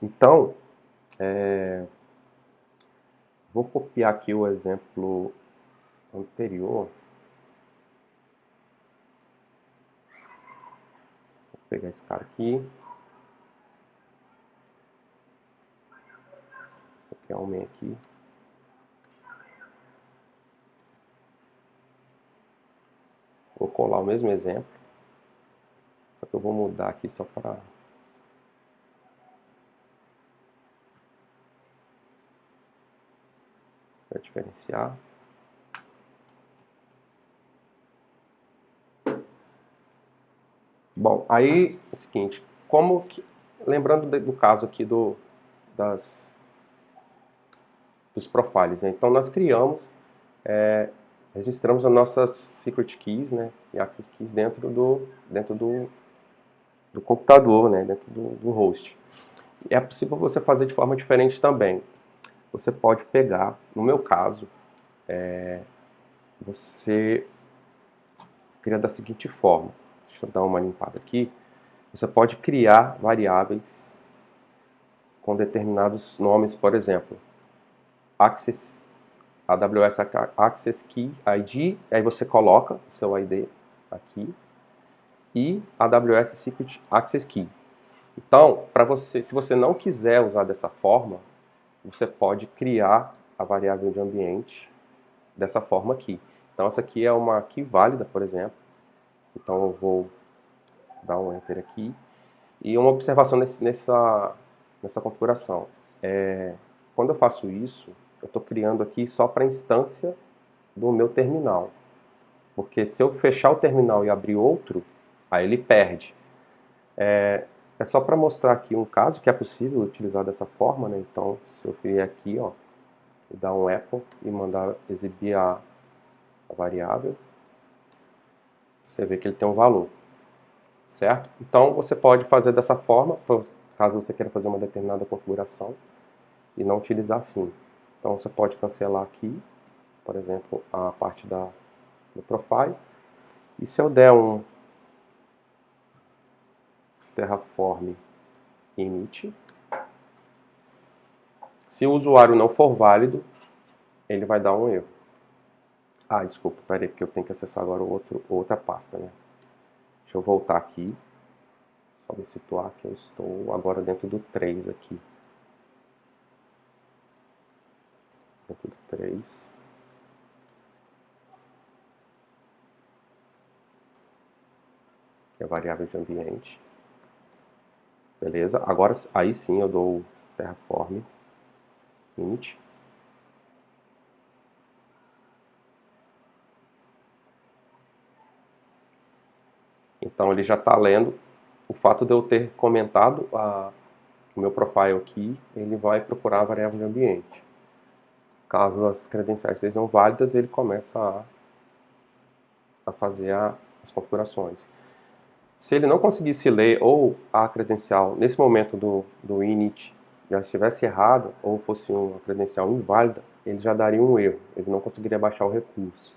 Então, vou copiar aqui o exemplo anterior. Vou pegar esse cara aqui. Copiar um aqui. Vou colar o mesmo exemplo. Só que eu vou mudar aqui só para... diferenciar. Bom, aí é o seguinte, lembrando do caso aqui dos profiles, né? Então nós criamos, registramos as nossas secret keys, né, e access keys dentro do computador, né, dentro do host. E é possível você fazer de forma diferente também. Você pode pegar, no meu caso, você cria da seguinte forma. Deixa eu dar uma limpada aqui. Você pode criar variáveis com determinados nomes, por exemplo, Access, AWS Access Key ID, aí você coloca o seu ID aqui, e AWS Secret Access Key. Então, se você não quiser usar dessa forma, você pode criar a variável de ambiente dessa forma aqui. Então, essa aqui é uma key válida, por exemplo. Então, eu vou dar um Enter aqui. E uma observação nessa configuração. Quando eu faço isso, eu estou criando aqui só para a instância do meu terminal. Porque se eu fechar o terminal e abrir outro, aí ele perde. É só para mostrar aqui um caso que é possível utilizar dessa forma, né? Então, se eu vier aqui, ó, e dar um echo e mandar exibir a variável, você vê que ele tem um valor, certo? Então, você pode fazer dessa forma, caso você queira fazer uma determinada configuração, e não utilizar assim. Então, você pode cancelar aqui, por exemplo, a parte do profile, e se eu der um Terraform init, se o usuário não for válido, ele vai dar um erro. Ah, desculpa, peraí, porque eu tenho que acessar agora outra pasta, né? Deixa eu voltar aqui, só me situar que eu estou agora dentro do 3 aqui. Dentro do 3. Que é a variável de ambiente. Beleza? Agora, aí sim eu dou o Terraform init. Então ele já está lendo. O fato de eu ter comentado o meu profile aqui, ele vai procurar a variável de ambiente. Caso as credenciais sejam válidas, ele começa a fazer as configurações. Se ele não conseguisse ler ou a credencial nesse momento do init já estivesse errado ou fosse uma credencial inválida, ele já daria um erro, ele não conseguiria baixar o recurso.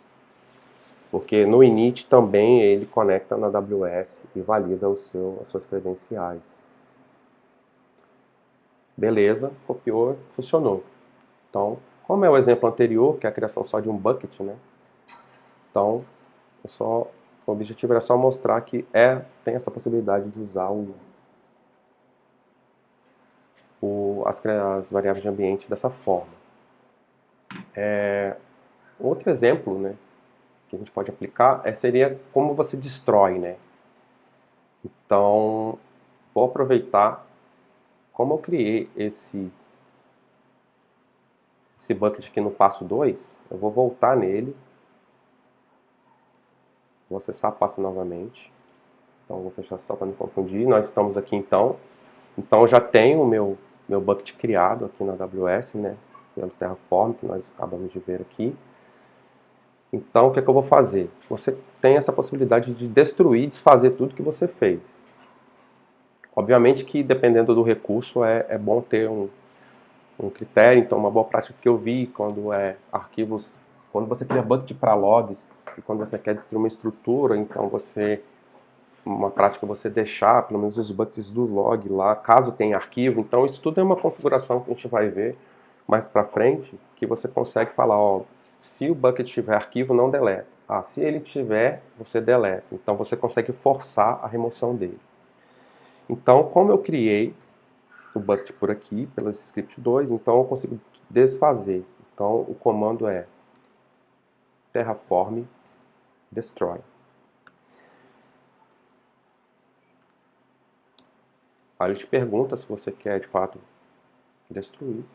Porque no init também ele conecta na AWS e valida as suas credenciais. Beleza, copiou, funcionou. Então, como é o exemplo anterior, que é a criação só de um bucket, né? Então, o objetivo era só mostrar que tem essa possibilidade de usar as variáveis de ambiente dessa forma. Outro exemplo, né, que a gente pode aplicar seria como você destrói, né? Então, vou aproveitar como eu criei esse bucket aqui no passo 2, eu vou voltar nele, vou acessar a pasta novamente. Então, vou fechar só para não confundir. Nós estamos aqui então eu já tenho o meu bucket criado aqui na AWS, né, pelo Terraform, que nós acabamos de ver aqui. Então, o que é que eu vou fazer? Você tem essa possibilidade de destruir, desfazer tudo que você fez. Obviamente que, dependendo do recurso, é bom ter um critério. Então, uma boa prática que eu vi quando arquivos, quando você cria bucket para logs, e quando você quer destruir uma estrutura, então uma prática é você deixar, pelo menos os buckets do log lá, caso tenha arquivo. Então, isso tudo é uma configuração que a gente vai ver mais para frente, que você consegue falar, ó, se o bucket tiver arquivo, não deleta. Se ele tiver, você deleta. Então, você consegue forçar a remoção dele. Então, como eu criei o bucket por aqui, pelo script 2, então eu consigo desfazer. Então, o comando é terraform destroy. Aí ele te pergunta se você quer, de fato, destruir.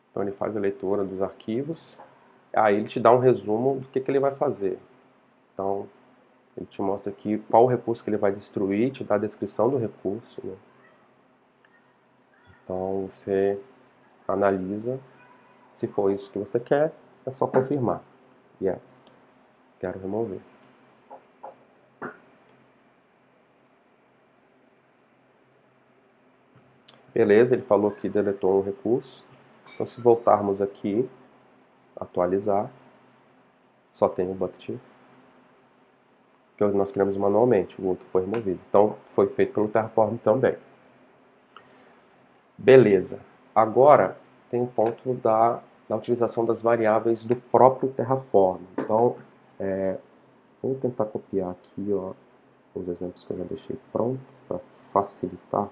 Então ele faz a leitura dos arquivos. Aí ele te dá um resumo do que ele vai fazer. Então, ele te mostra aqui qual o recurso que ele vai destruir, te dá a descrição do recurso, né? Então, você analisa. Se for isso que você quer, é só confirmar. Yes. Quero remover. Beleza, ele falou que deletou um recurso. Então, se voltarmos aqui, atualizar, só tem o bucket que nós criamos manualmente, o outro foi removido. Então, foi feito pelo Terraform também. Beleza. Agora, tem um ponto da utilização das variáveis do próprio Terraform. Então, vou tentar copiar aqui, ó, os exemplos que eu já deixei pronto para facilitar.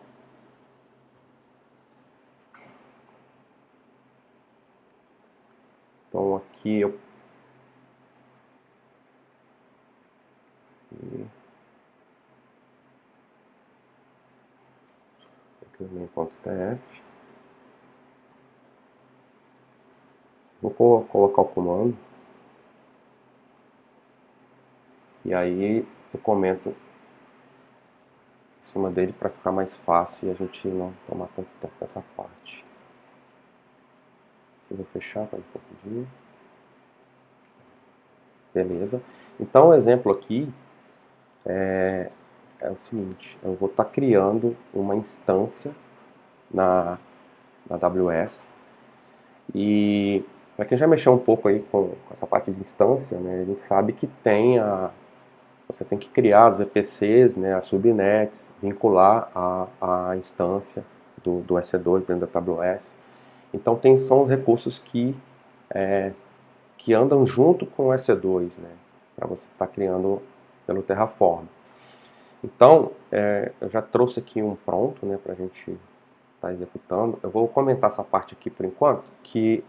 Então, aqui eu main.tf. Vou colocar o comando. E aí eu comento em cima dele para ficar mais fácil e a gente não tomar tanto tempo nessa parte. Eu vou fechar para não confundir. Beleza. Então o exemplo aqui é o seguinte: eu vou estar criando uma instância na AWS. E para quem já mexeu um pouco aí com essa parte de instância, né, a gente sabe que você tem que criar as VPCs, né, as subnets, vincular a instância do EC2 dentro da AWS. Então são os recursos que andam junto com o EC2, né, para você estar criando pelo Terraform. Então, eu já trouxe aqui um pronto, né, para a gente estar executando. Eu vou comentar essa parte aqui por enquanto, que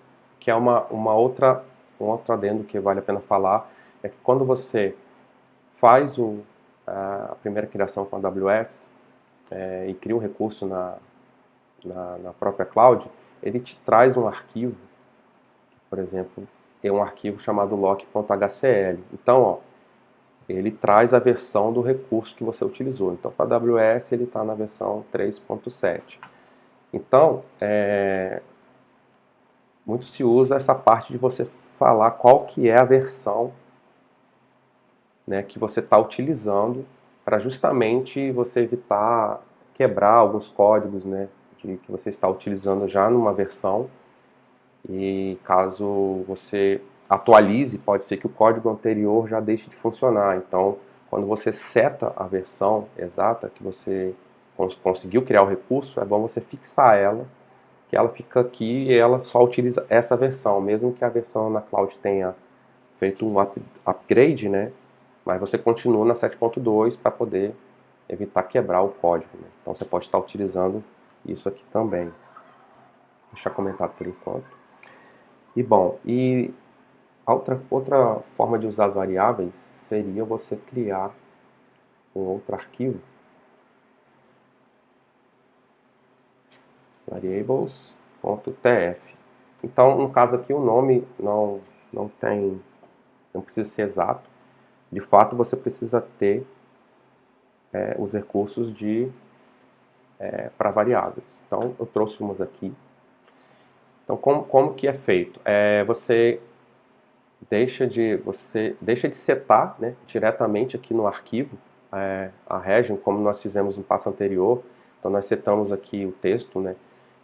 é um outro adendo que vale a pena falar, é que quando você faz a primeira criação com a AWS e cria um recurso na própria cloud, ele te traz um arquivo, por exemplo, tem um arquivo chamado lock.hcl. Então, ó, ele traz a versão do recurso que você utilizou. Então, para a AWS, ele está na versão 3.7. Então, muito se usa essa parte de você falar qual que é a versão, né, que você está utilizando, para justamente você evitar quebrar alguns códigos, né, que você está utilizando já numa versão. E caso você atualize, pode ser que o código anterior já deixe de funcionar. Então, quando você seta a versão exata que você conseguiu criar o recurso, é bom você fixar ela, que ela fica aqui e ela só utiliza essa versão, mesmo que a versão na cloud tenha feito um upgrade, né? Mas você continua na 7.2 para poder evitar quebrar o código, né? Então você pode estar utilizando isso aqui também. Deixa comentado por enquanto. E bom, outra forma de usar as variáveis seria você criar um outro arquivo, variables.tf. Então, no caso aqui, o nome não precisa ser exato. De fato, você precisa ter os recursos para variáveis. Então, eu trouxe umas aqui. Então, como que é feito? Você deixa de setar, né, diretamente aqui no arquivo a region, como nós fizemos no passo anterior. Então, nós setamos aqui o texto, né?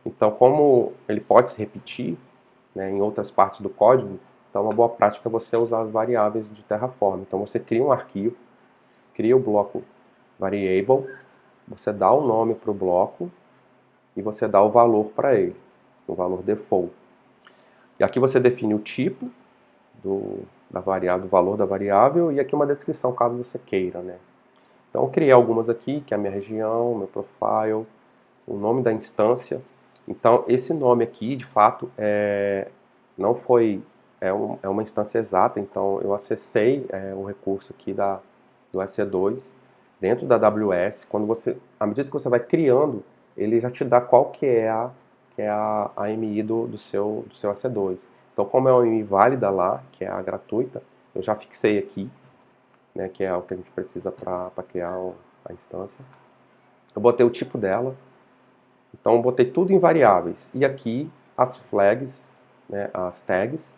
Então, como ele pode se repetir, né, em outras partes do código, então uma boa prática é você usar as variáveis de Terraform. Então, você cria um arquivo, cria o bloco variable, você dá o nome para o bloco e você dá o valor para ele, o valor default. E aqui você define o tipo do valor da variável e aqui uma descrição, caso você queira, né? Então eu criei algumas aqui, que é a minha região, meu profile, o nome da instância. Então esse nome aqui, de fato, não foi uma instância exata, então eu acessei o recurso aqui do EC2 dentro da AWS. À medida que você vai criando, ele já te dá qual que é a AMI do seu EC2. Então, como é uma AMI válida lá, que é a gratuita, eu já fixei aqui, né, que é o que a gente precisa para criar a instância. Eu botei o tipo dela, então eu botei tudo em variáveis. E aqui as flags, né, as tags,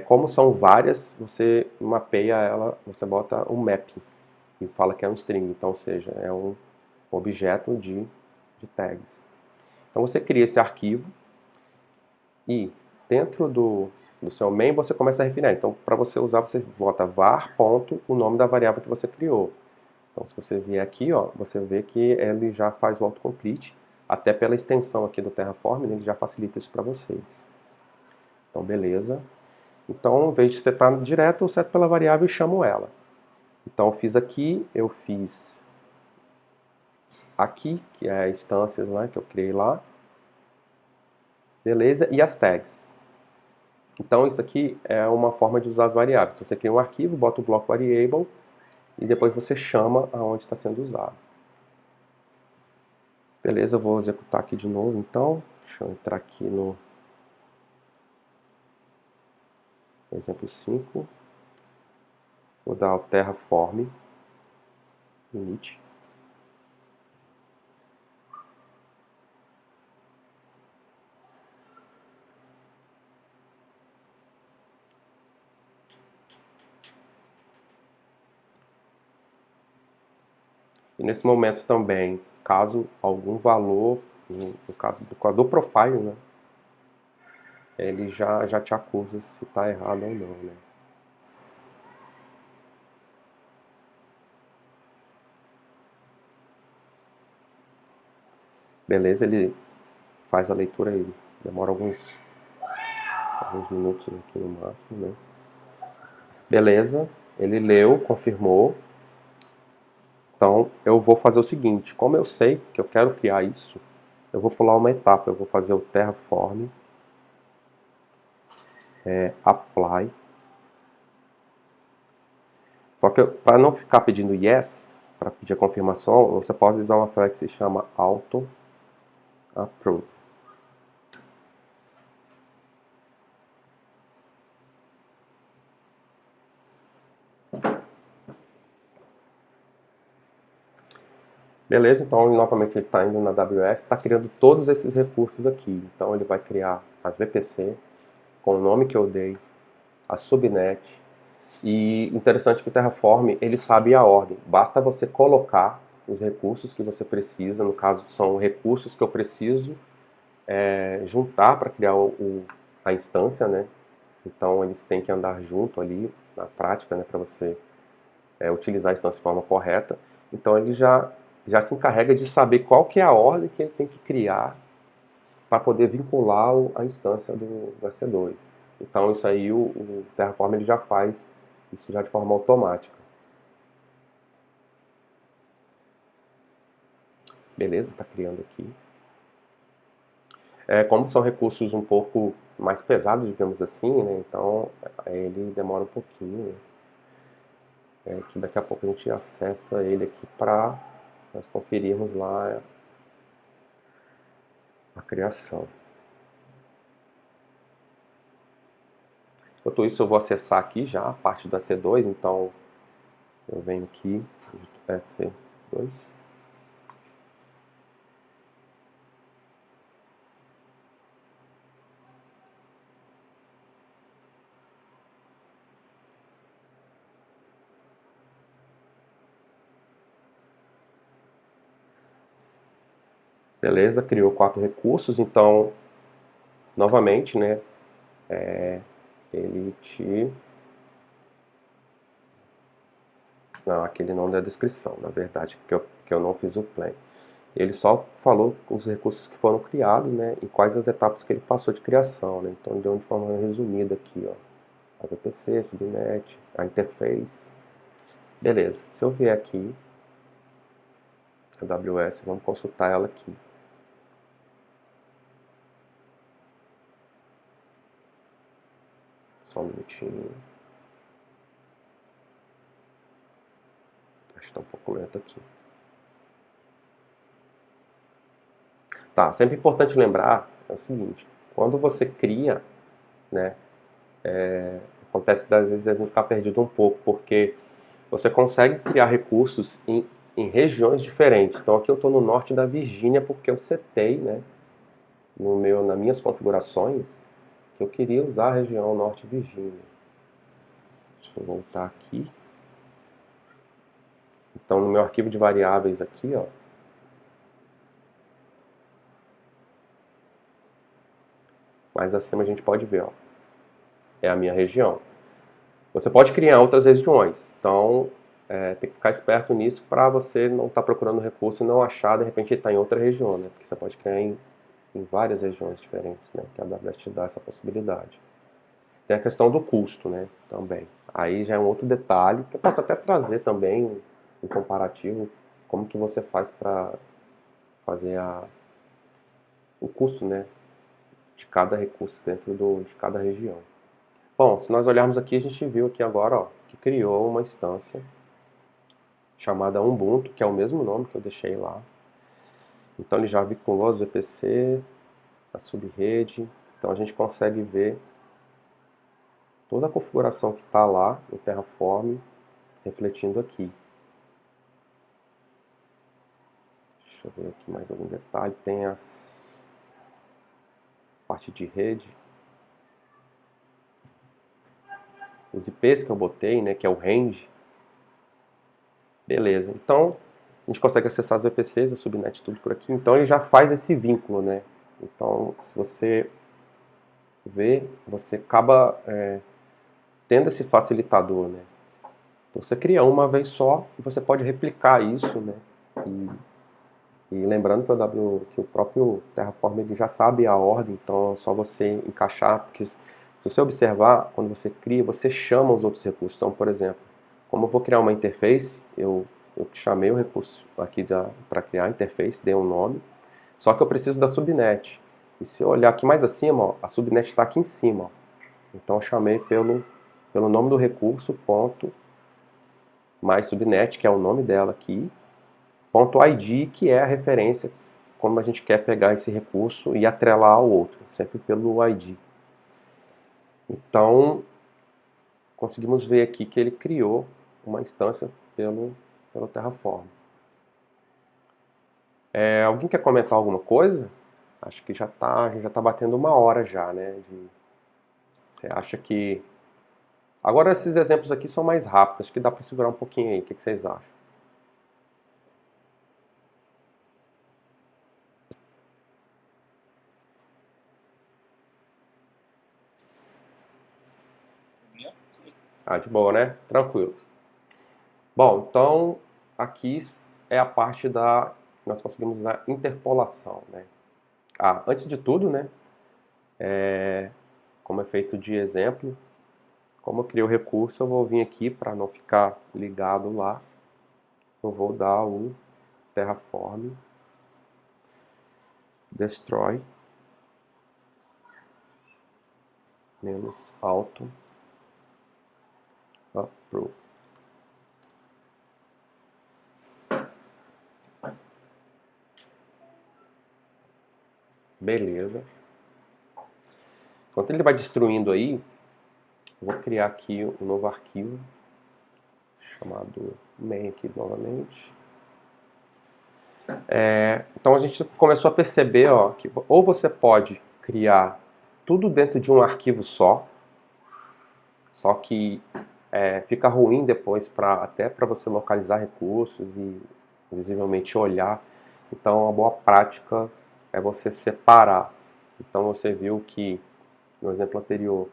como são várias, você mapeia ela, você bota um mapping e fala que é um string, então, ou seja, é um objeto de tags. Então você cria esse arquivo e dentro do seu main você começa a refinar. Então, para você usar, você bota var. O nome da variável que você criou. Então, se você vier aqui, ó, você vê que ele já faz o autocomplete, até pela extensão aqui do Terraform, ele já facilita isso para vocês. Então, beleza. Então, em vez de setar direto, eu seto pela variável e chamo ela. Então, eu fiz aqui, eu fiz aqui, que é instâncias, né, que eu criei lá. Beleza? E as tags. Então, isso aqui é uma forma de usar as variáveis. Você cria um arquivo, bota o bloco variable e depois você chama aonde está sendo usado. Beleza, eu vou executar aqui de novo, então. Deixa eu entrar aqui no exemplo 5. Vou dar o Terraform init. E nesse momento também, caso algum valor, no caso do profile, né, ele já te acusa se está errado ou não, né? Beleza, ele faz a leitura aí, demora alguns minutos aqui no máximo, né? Beleza, ele leu, confirmou. Então, eu vou fazer o seguinte, como eu sei que eu quero criar isso, eu vou pular uma etapa, eu vou fazer o Terraform, apply. Só que para não ficar pedindo yes, para pedir a confirmação, você pode usar uma flag que se chama auto approve. Beleza, então novamente ele está indo na AWS, está criando todos esses recursos aqui. Então ele vai criar as VPC, com o nome que eu dei, a subnet. E interessante que o Terraform, ele sabe a ordem. Basta você colocar os recursos que você precisa, no caso são recursos que eu preciso juntar para criar a instância, né? Então eles têm que andar junto ali na prática, né, para você utilizar a instância de forma correta. Então ele já se encarrega de saber qual que é a ordem que ele tem que criar para poder vincular a instância do EC2. Então isso aí o Terraform ele já faz isso já de forma automática. Beleza, está criando aqui. Como são recursos um pouco mais pesados, digamos assim, né? Então ele demora um pouquinho. Que daqui a pouco a gente acessa ele aqui para nós conferirmos lá a criação. Enquanto isso eu vou acessar aqui já a parte do EC2, então eu venho aqui, EC2. Beleza, criou 4 recursos, então, novamente, né, ele te... Não, aquele não da descrição, na verdade, que eu não fiz o plan. Ele só falou os recursos que foram criados, né, e quais as etapas que ele passou de criação, né, então ele deu de forma resumida aqui, ó, a VPC, subnet, a interface. Beleza, se eu vier aqui, a AWS, vamos consultar ela aqui. Só um minutinho. Acho que está um pouco lento aqui. Tá, sempre importante lembrar é o seguinte, quando você cria, né, acontece às vezes a gente ficar perdido um pouco, porque você consegue criar recursos em regiões diferentes. Então aqui eu estou no norte da Virgínia porque eu setei, né, nas minhas configurações, que eu queria usar a região norte Virgínia. Deixa eu voltar aqui. Então no meu arquivo de variáveis aqui, ó, mais acima a gente pode ver, ó, é a minha região. Você pode criar outras regiões, então tem que ficar esperto nisso para você não estar procurando recurso e não achar, de repente, ele está em outra região, né? Porque você pode criar em várias regiões diferentes, né? Que a AWS te dá essa possibilidade. Tem a questão do custo, né? Também. Aí já é um outro detalhe, que eu posso até trazer também um comparativo, como que você faz para fazer o custo, né? De cada recurso dentro de cada região. Bom, se nós olharmos aqui, a gente viu aqui agora, ó, que criou uma instância chamada Ubuntu, que é o mesmo nome que eu deixei lá. Então ele já vinculou as VPC, a subrede. Então a gente consegue ver toda a configuração que está lá no Terraform refletindo aqui. Deixa eu ver aqui mais algum detalhe. Tem a parte de rede. Os IPs que eu botei, né, que é o range. Beleza. Então a gente consegue acessar as VPCs, a subnet, tudo por aqui. Então ele já faz esse vínculo, né? Então se você vê, você acaba tendo esse facilitador, né? Então você cria uma vez só e você pode replicar isso, né? E lembrando que o próprio Terraform ele já sabe a ordem, então é só você encaixar, porque se você observar, quando você cria, você chama os outros recursos. Então, por exemplo, como eu vou criar uma interface, eu chamei o recurso aqui para criar a interface, dei um nome, só que eu preciso da subnet. E se eu olhar aqui mais acima, ó, a subnet está aqui em cima. Ó. Então eu chamei pelo nome do recurso, ponto, mais subnet, que é o nome dela aqui, ponto .id, que é a referência como a gente quer pegar esse recurso e atrelar ao outro, sempre pelo ID. Então, conseguimos ver aqui que ele criou uma instância pelo Terraform. Alguém quer comentar alguma coisa? Acho que a gente já está batendo 1 hora já, né? Você acha que... Agora esses exemplos aqui são mais rápidos, acho que dá para segurar um pouquinho aí. O que vocês acham? Ah, de boa, né? Tranquilo. Bom, então aqui é a parte nós conseguimos usar interpolação, né? Antes de tudo, né? como efeito de exemplo, como eu criei o recurso, eu vou vir aqui para não ficar ligado lá. Eu vou dar o terraform destroy menos auto approve. Beleza. Enquanto ele vai destruindo aí, eu vou criar aqui um novo arquivo chamado main aqui novamente. Então a gente começou a perceber, ó, que ou você pode criar tudo dentro de um arquivo só que fica ruim depois até para você localizar recursos e visivelmente olhar. Então a boa prática é você separar. Então você viu que no exemplo anterior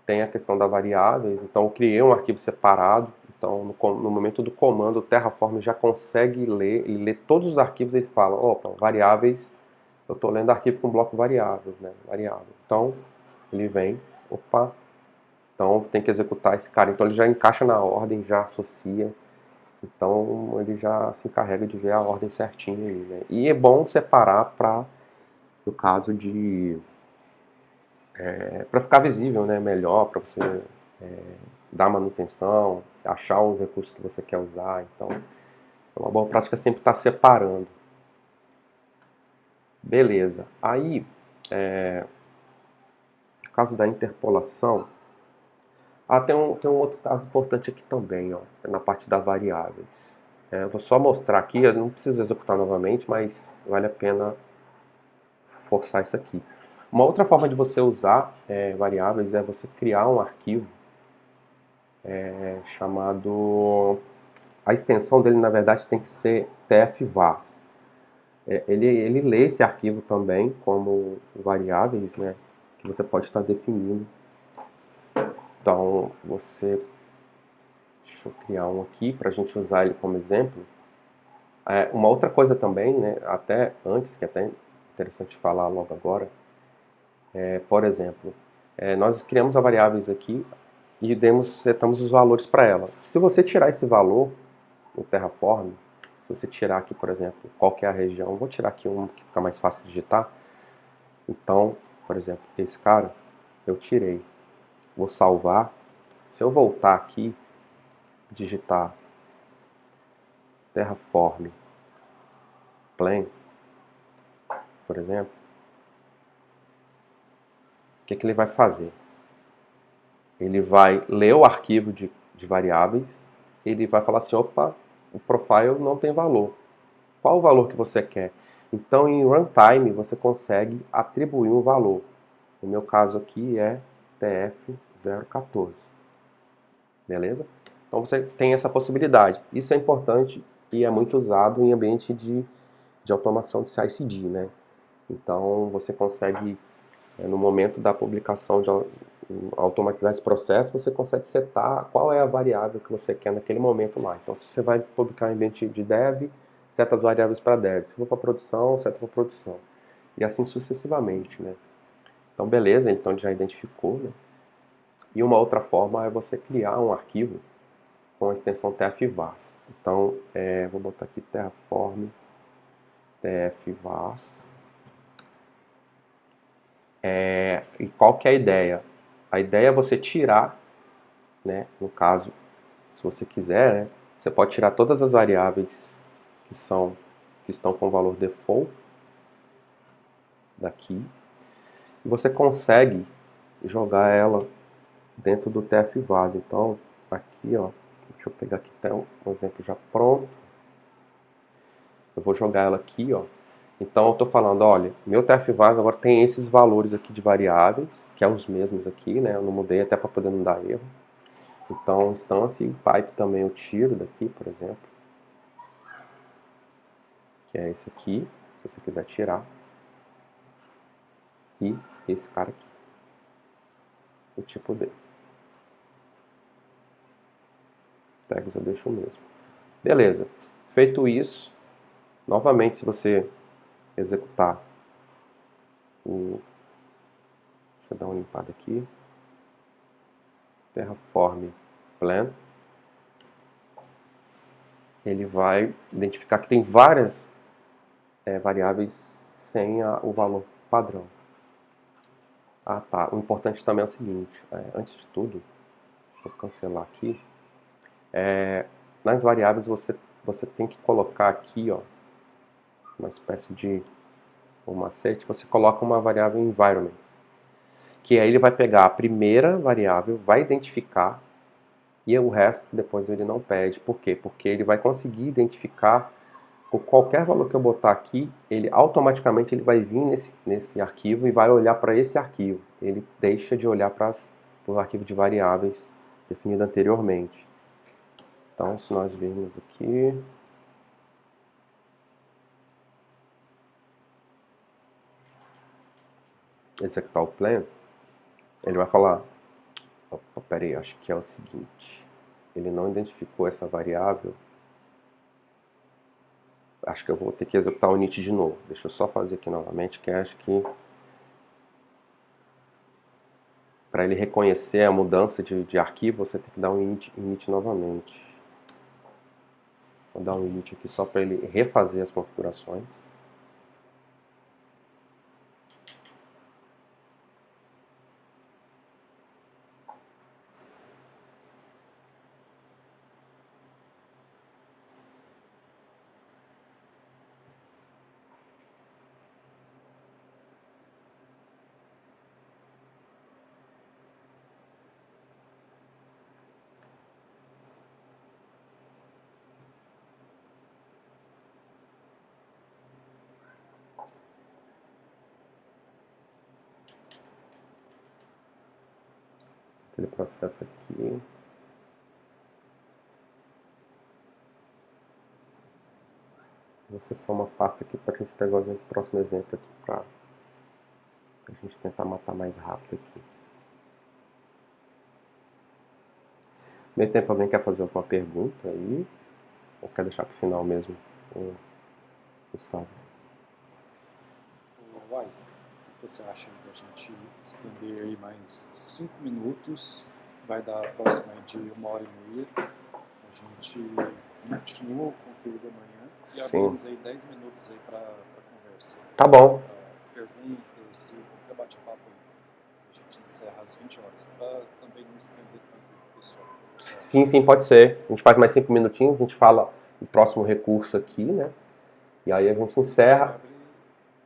tem a questão das variáveis, então eu criei um arquivo separado. Então no momento do comando o Terraform já consegue ler, ele lê todos os arquivos e ele fala, opa, variáveis, eu estou lendo arquivo com bloco variável, né? Variável. Então ele vem, opa, então tem que executar esse cara. Então ele já encaixa na ordem, já associa. Então ele já se encarrega de ver a ordem certinha aí, né? E é bom separar para, no caso de para ficar visível, né? Melhor, para você dar manutenção, achar os recursos que você quer usar. Então é uma boa prática sempre estar separando. Beleza. Aí, no caso da interpolação, tem um outro caso importante aqui também, ó, na parte das variáveis. Eu vou só mostrar aqui, eu não preciso executar novamente, mas vale a pena forçar isso aqui. Uma outra forma de você usar variáveis é você criar um arquivo chamado... A extensão dele, na verdade, tem que ser tfvas. Ele lê esse arquivo também como variáveis, né, que você pode estar definindo. Então, deixa eu criar um aqui para a gente usar ele como exemplo. Uma outra coisa também, né, até antes, que é até interessante falar logo agora, por exemplo, nós criamos as variáveis aqui e setamos os valores para ela. Se você tirar esse valor no Terraform, se você tirar aqui, por exemplo, qual que é a região, vou tirar aqui um que fica mais fácil de digitar. Então, por exemplo, esse cara, eu tirei. Vou salvar. Se eu voltar aqui, digitar Terraform Plan, por exemplo, o que ele vai fazer? Ele vai ler o arquivo de variáveis, ele vai falar assim, opa, o profile não tem valor. Qual o valor que você quer? Então, em runtime, você consegue atribuir um valor. No meu caso aqui é TF014. Beleza? Então, você tem essa possibilidade. Isso é importante e é muito usado em ambiente de automação de CI/CD, né? Então, você consegue, no momento da publicação, de automatizar esse processo, você consegue setar qual é a variável que você quer naquele momento lá. Então, se você vai publicar em ambiente de dev, seta as variáveis para dev. Se for para produção, seta para produção. E assim sucessivamente, né? Então, beleza, então já identificou, né? E uma outra forma é você criar um arquivo com a extensão tfvas. Então, vou botar aqui terraform tfvas. E qual que é a ideia? A ideia é você tirar, né, no caso, se você quiser, né, você pode tirar todas as variáveis que estão com o valor default daqui, e você consegue jogar ela dentro do tfvas. Então, aqui, ó, deixa eu pegar aqui até um exemplo já pronto. Eu vou jogar ela aqui, ó. Então eu estou falando, olha, meu tfvas agora tem esses valores aqui de variáveis, que é os mesmos aqui, né? Eu não mudei até para poder não dar erro. Então, instância e pipe também eu tiro daqui, por exemplo. Que é esse aqui, se você quiser tirar. E esse cara aqui. O tipo dele. Tags eu deixo o mesmo. Beleza. Feito isso, novamente, se você executar deixa eu dar uma limpada aqui. Terraform Plan. Ele vai identificar que tem várias variáveis sem o valor padrão. Ah, tá. O importante também é o seguinte, antes de tudo, deixa eu cancelar aqui. Nas variáveis você tem que colocar aqui, ó, uma espécie de macete, você coloca uma variável environment, que aí ele vai pegar a primeira variável, vai identificar, e o resto depois ele não pede. Por quê? Porque ele vai conseguir identificar com qualquer valor que eu botar aqui, ele automaticamente ele vai vir nesse arquivo e vai olhar para esse arquivo. Ele deixa de olhar para o arquivo de variáveis definido anteriormente. Então, se nós virmos aqui, executar o plan, ele vai falar, opa, peraí, acho que é o seguinte, ele não identificou essa variável, acho que eu vou ter que executar o init de novo. Deixa eu só fazer aqui novamente, que acho que para ele reconhecer a mudança de arquivo, você tem que dar um init novamente. Vou dar um init aqui só para ele refazer as configurações. Aquele processo aqui. Vou acessar uma pasta aqui para a gente pegar o próximo exemplo aqui para a gente tentar matar mais rápido aqui. No meio tempo, alguém quer fazer alguma pergunta aí? Ou quer deixar para o final mesmo, Gustavo? Wise, o que você acha da gente estender aí mais 5 minutos? Vai dar próximo aí de 1h30. A gente continua o conteúdo amanhã e abrimos aí 10 minutos aí para conversa. Tá bom. Perguntas e qualquer bate-papo aí. A gente encerra às 20 horas, para também não estender tanto o pessoal. Sim, pode ser. A gente faz mais 5 minutinhos, a gente fala o próximo recurso aqui, né? E aí a gente encerra. Abre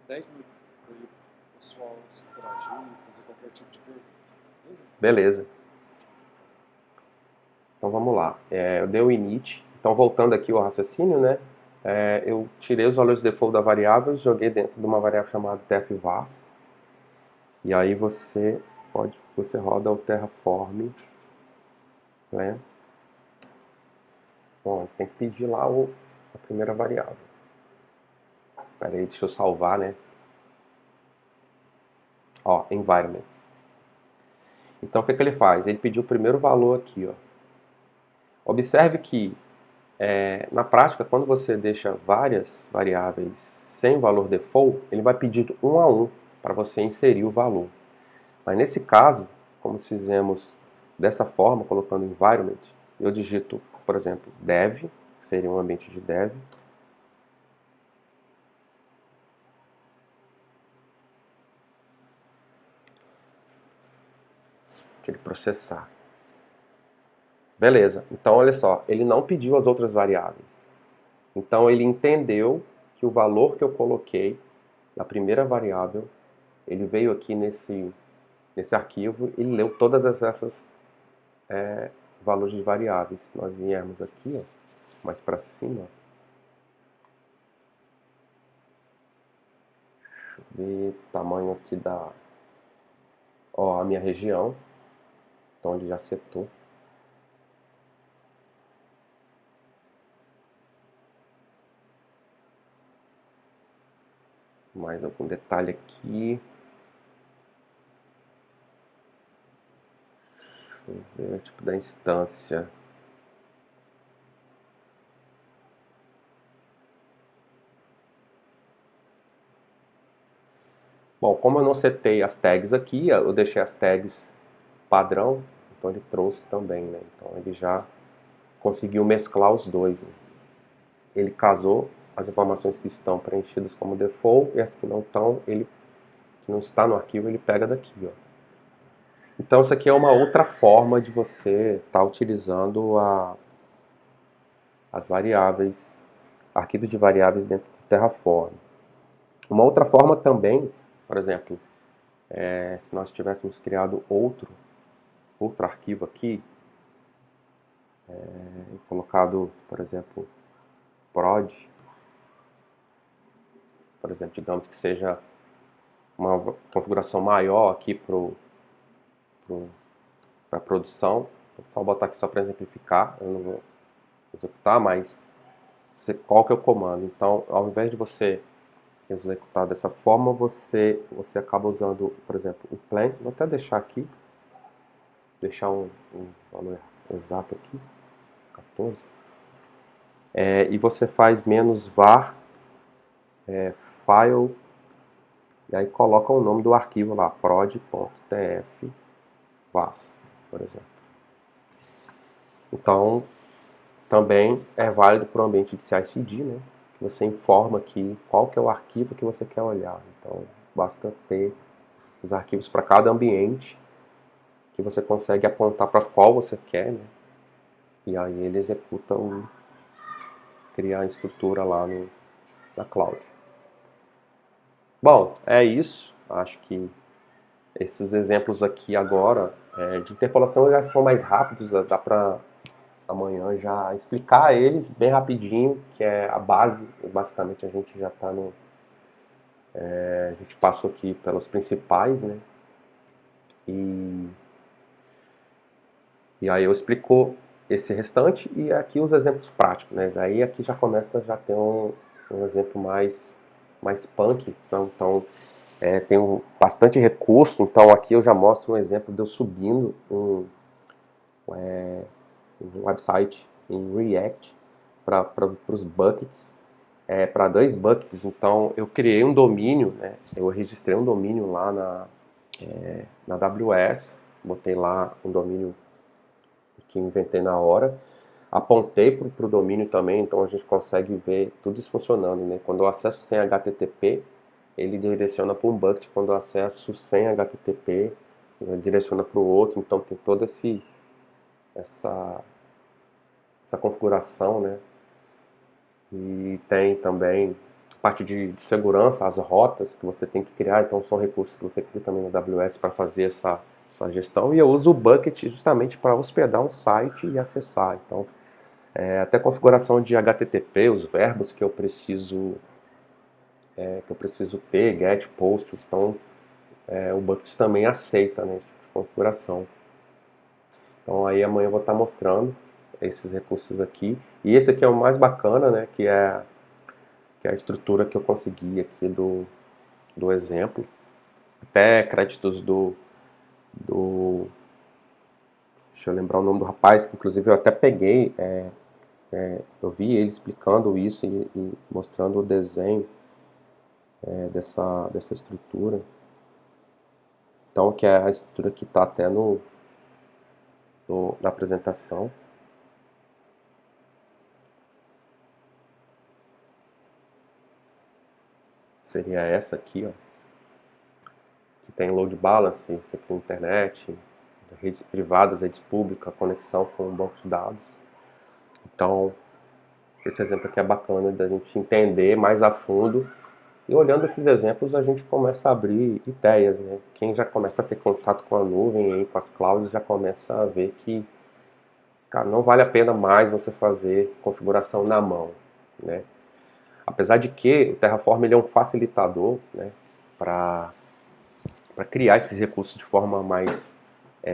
10 minutos aí para o pessoal se interagir e fazer qualquer tipo de pergunta. Beleza? Beleza. Então vamos lá. Eu dei o init. Então voltando aqui ao raciocínio, né? Eu tirei os valores de default da variável, joguei dentro de uma variável chamada tfvars. E aí você roda o terraform, né? Bom, tem que pedir lá a primeira variável. Espera aí, deixa eu salvar, né? Ó, environment. Então o que ele faz? Ele pediu o primeiro valor aqui, ó. Observe que na prática, quando você deixa várias variáveis sem valor default, ele vai pedir um a um para você inserir o valor. Mas nesse caso, como fizemos dessa forma, colocando environment, eu digito, por exemplo, dev, que seria um ambiente de dev. Aquele processar. Beleza, então olha só, ele não pediu as outras variáveis. Então ele entendeu que o valor que eu coloquei na primeira variável, ele veio aqui nesse arquivo e leu todas essas valores de variáveis. Se nós viermos aqui, ó, mais para cima, deixa eu ver o tamanho aqui a minha região, então ele já setou. Mais algum detalhe aqui. Deixa eu ver o tipo da instância. Bom, como eu não setei as tags aqui, eu deixei as tags padrão, então ele trouxe também, né? Então ele já conseguiu mesclar os dois, né? Ele casou as informações que estão preenchidas como default e as que não estão, que não está no arquivo, ele pega daqui, ó. Então isso aqui é uma outra forma de você estar utilizando as variáveis, arquivos de variáveis dentro do Terraform. Uma outra forma também, por exemplo, se nós tivéssemos criado outro arquivo aqui, colocado, por exemplo, prod, por exemplo, digamos que seja uma configuração maior aqui para a produção, vou só botar aqui só para exemplificar, eu não vou executar, mas qual que é o comando? Então, ao invés de você executar dessa forma, você acaba usando, por exemplo, o plan, vou até deixar aqui, deixar um valor exato aqui, 14, e você faz -var file, e aí coloca o nome do arquivo lá, prod.tf vas, por exemplo. Então, também é válido para o ambiente de CI/CD, né? Que você informa aqui qual que é o arquivo que você quer olhar. Então, basta ter os arquivos para cada ambiente, que você consegue apontar para qual você quer, né? E aí ele executa criar a estrutura lá na cloud. Bom, é isso. Acho que esses exemplos aqui agora de interpolação já são mais rápidos, dá para amanhã já explicar eles bem rapidinho, que é a base, basicamente a gente já está no... a gente passou aqui pelos principais, né? E aí eu explico esse restante e aqui os exemplos práticos, né? Aí aqui já começa a ter um exemplo mais punk, então tem bastante recurso, então aqui eu já mostro um exemplo de eu subindo um website em React para os buckets, para 2 buckets. Então eu criei um domínio, né? Eu registrei um domínio lá na AWS, botei lá um domínio que inventei na hora, apontei para o domínio também, então a gente consegue ver tudo isso funcionando, né? Quando eu acesso sem HTTP, ele direciona para um bucket, quando eu acesso sem HTTP, ele direciona para o outro, então tem toda essa configuração, né? E tem também a parte de segurança, as rotas que você tem que criar, então são recursos que você cria também na AWS para fazer essa gestão, e eu uso o bucket justamente para hospedar um site e acessar. Então, até configuração de HTTP, os verbos que eu preciso ter, get, post, então o bucket também aceita, né, configuração. Então aí amanhã eu vou estar mostrando esses recursos aqui, e esse aqui é o mais bacana, né, que é a estrutura que eu consegui aqui do exemplo, até créditos deixa eu lembrar o nome do rapaz, que inclusive eu até peguei, eu vi ele explicando isso e mostrando o desenho dessa estrutura. Então, que é a estrutura que está até na apresentação. Seria essa aqui, ó, que tem load balance, isso aqui na internet, redes privadas, redes públicas, conexão com um banco de dados. Então, esse exemplo aqui é bacana da gente entender mais a fundo, e olhando esses exemplos a gente começa a abrir ideias, né? Quem já começa a ter contato com a nuvem, aí, com as clouds, já começa a ver que, cara, não vale a pena mais você fazer configuração na mão, né? Apesar de que o Terraform ele é um facilitador, né, para criar esses recursos de forma mais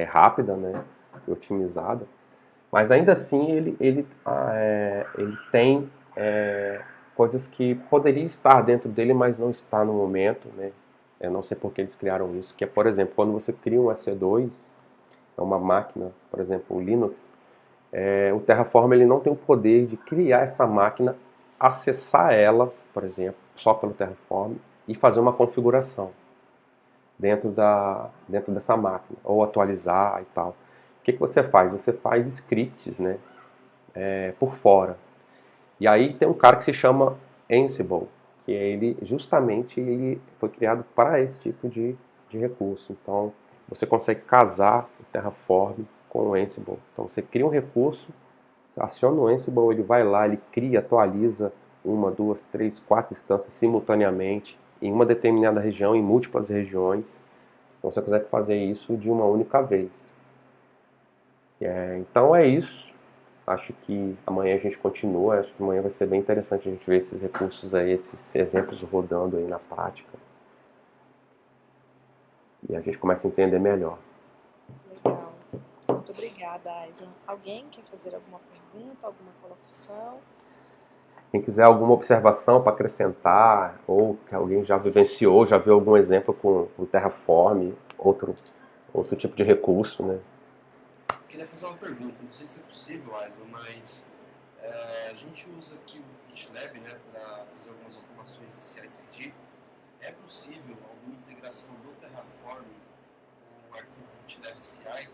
rápida, né, e otimizada, mas ainda assim ele tem coisas que poderiam estar dentro dele, mas não está no momento, né? Eu não sei por que eles criaram isso, que é, por exemplo, quando você cria um EC2, é uma máquina, por exemplo, o Linux, o Terraform ele não tem o poder de criar essa máquina, acessar ela, por exemplo, só pelo Terraform e fazer uma configuração. dentro dessa máquina, ou atualizar e tal. O que você faz? Você faz scripts, né, por fora. E aí tem um cara que se chama Ansible, que ele justamente ele foi criado para esse tipo de recurso. Então você consegue casar o Terraform com o Ansible. Então você cria um recurso, aciona o Ansible, ele vai lá, ele cria, atualiza uma, duas, três, quatro instâncias simultaneamente em uma determinada região, em múltiplas regiões. Então você consegue fazer isso de uma única vez. Então é isso. Acho que amanhã a gente continua. Acho que amanhã vai ser bem interessante a gente ver esses recursos aí, esses exemplos rodando aí na prática. E a gente começa a entender melhor. Legal. Muito obrigada, Aislan. Alguém quer fazer alguma pergunta, alguma colocação? Quem quiser alguma observação para acrescentar, ou que alguém já vivenciou, já viu algum exemplo com Terraform, outro tipo de recurso, né? Queria fazer uma pergunta, não sei se é possível, Aislan, mas a gente usa aqui o GitLab, né, para fazer algumas automações de CI/CD. É possível alguma integração do Terraform com o arquivo GitLab CI?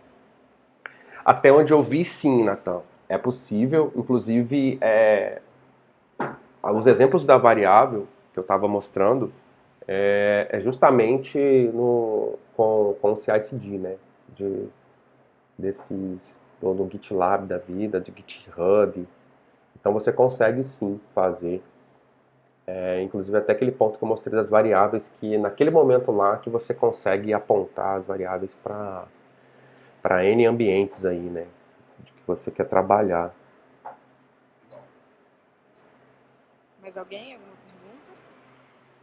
Até onde eu vi, sim, Nathan. É possível, inclusive, os exemplos da variável que eu estava mostrando é justamente com o CI/CD, né? Do GitLab da vida, de GitHub. Então você consegue sim fazer. Inclusive até aquele ponto que eu mostrei das variáveis, que naquele momento lá que você consegue apontar as variáveis para N ambientes aí, né? De que você quer trabalhar. Mais alguém? Alguma pergunta?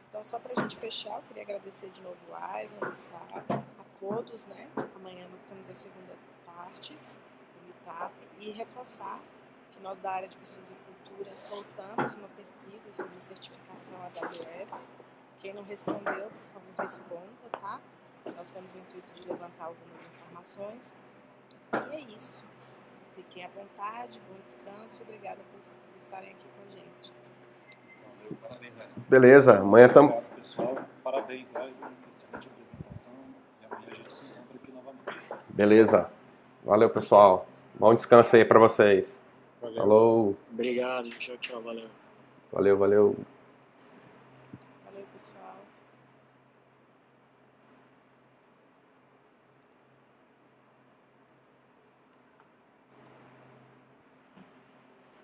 Então, só para a gente fechar, eu queria agradecer de novo o Aislan, o Gustavo, a todos, né? Amanhã nós temos a segunda parte do Meetup e reforçar que nós da área de pessoas e cultura soltamos uma pesquisa sobre certificação AWS. Quem não respondeu, por favor, responda, tá? Nós temos o intuito de levantar algumas informações. E é isso. Fiquem à vontade, bom descanso e obrigada por estarem aqui com a gente. Valeu, parabéns, Aislan. Beleza, amanhã estamos. Obrigado, pessoal. Parabéns, Aislan. Excelente apresentação. E amanhã a gente se encontra aqui novamente. Beleza. Valeu, pessoal. Bom descanso aí para vocês. Valeu. Falou. Obrigado, tchau, valeu. Valeu.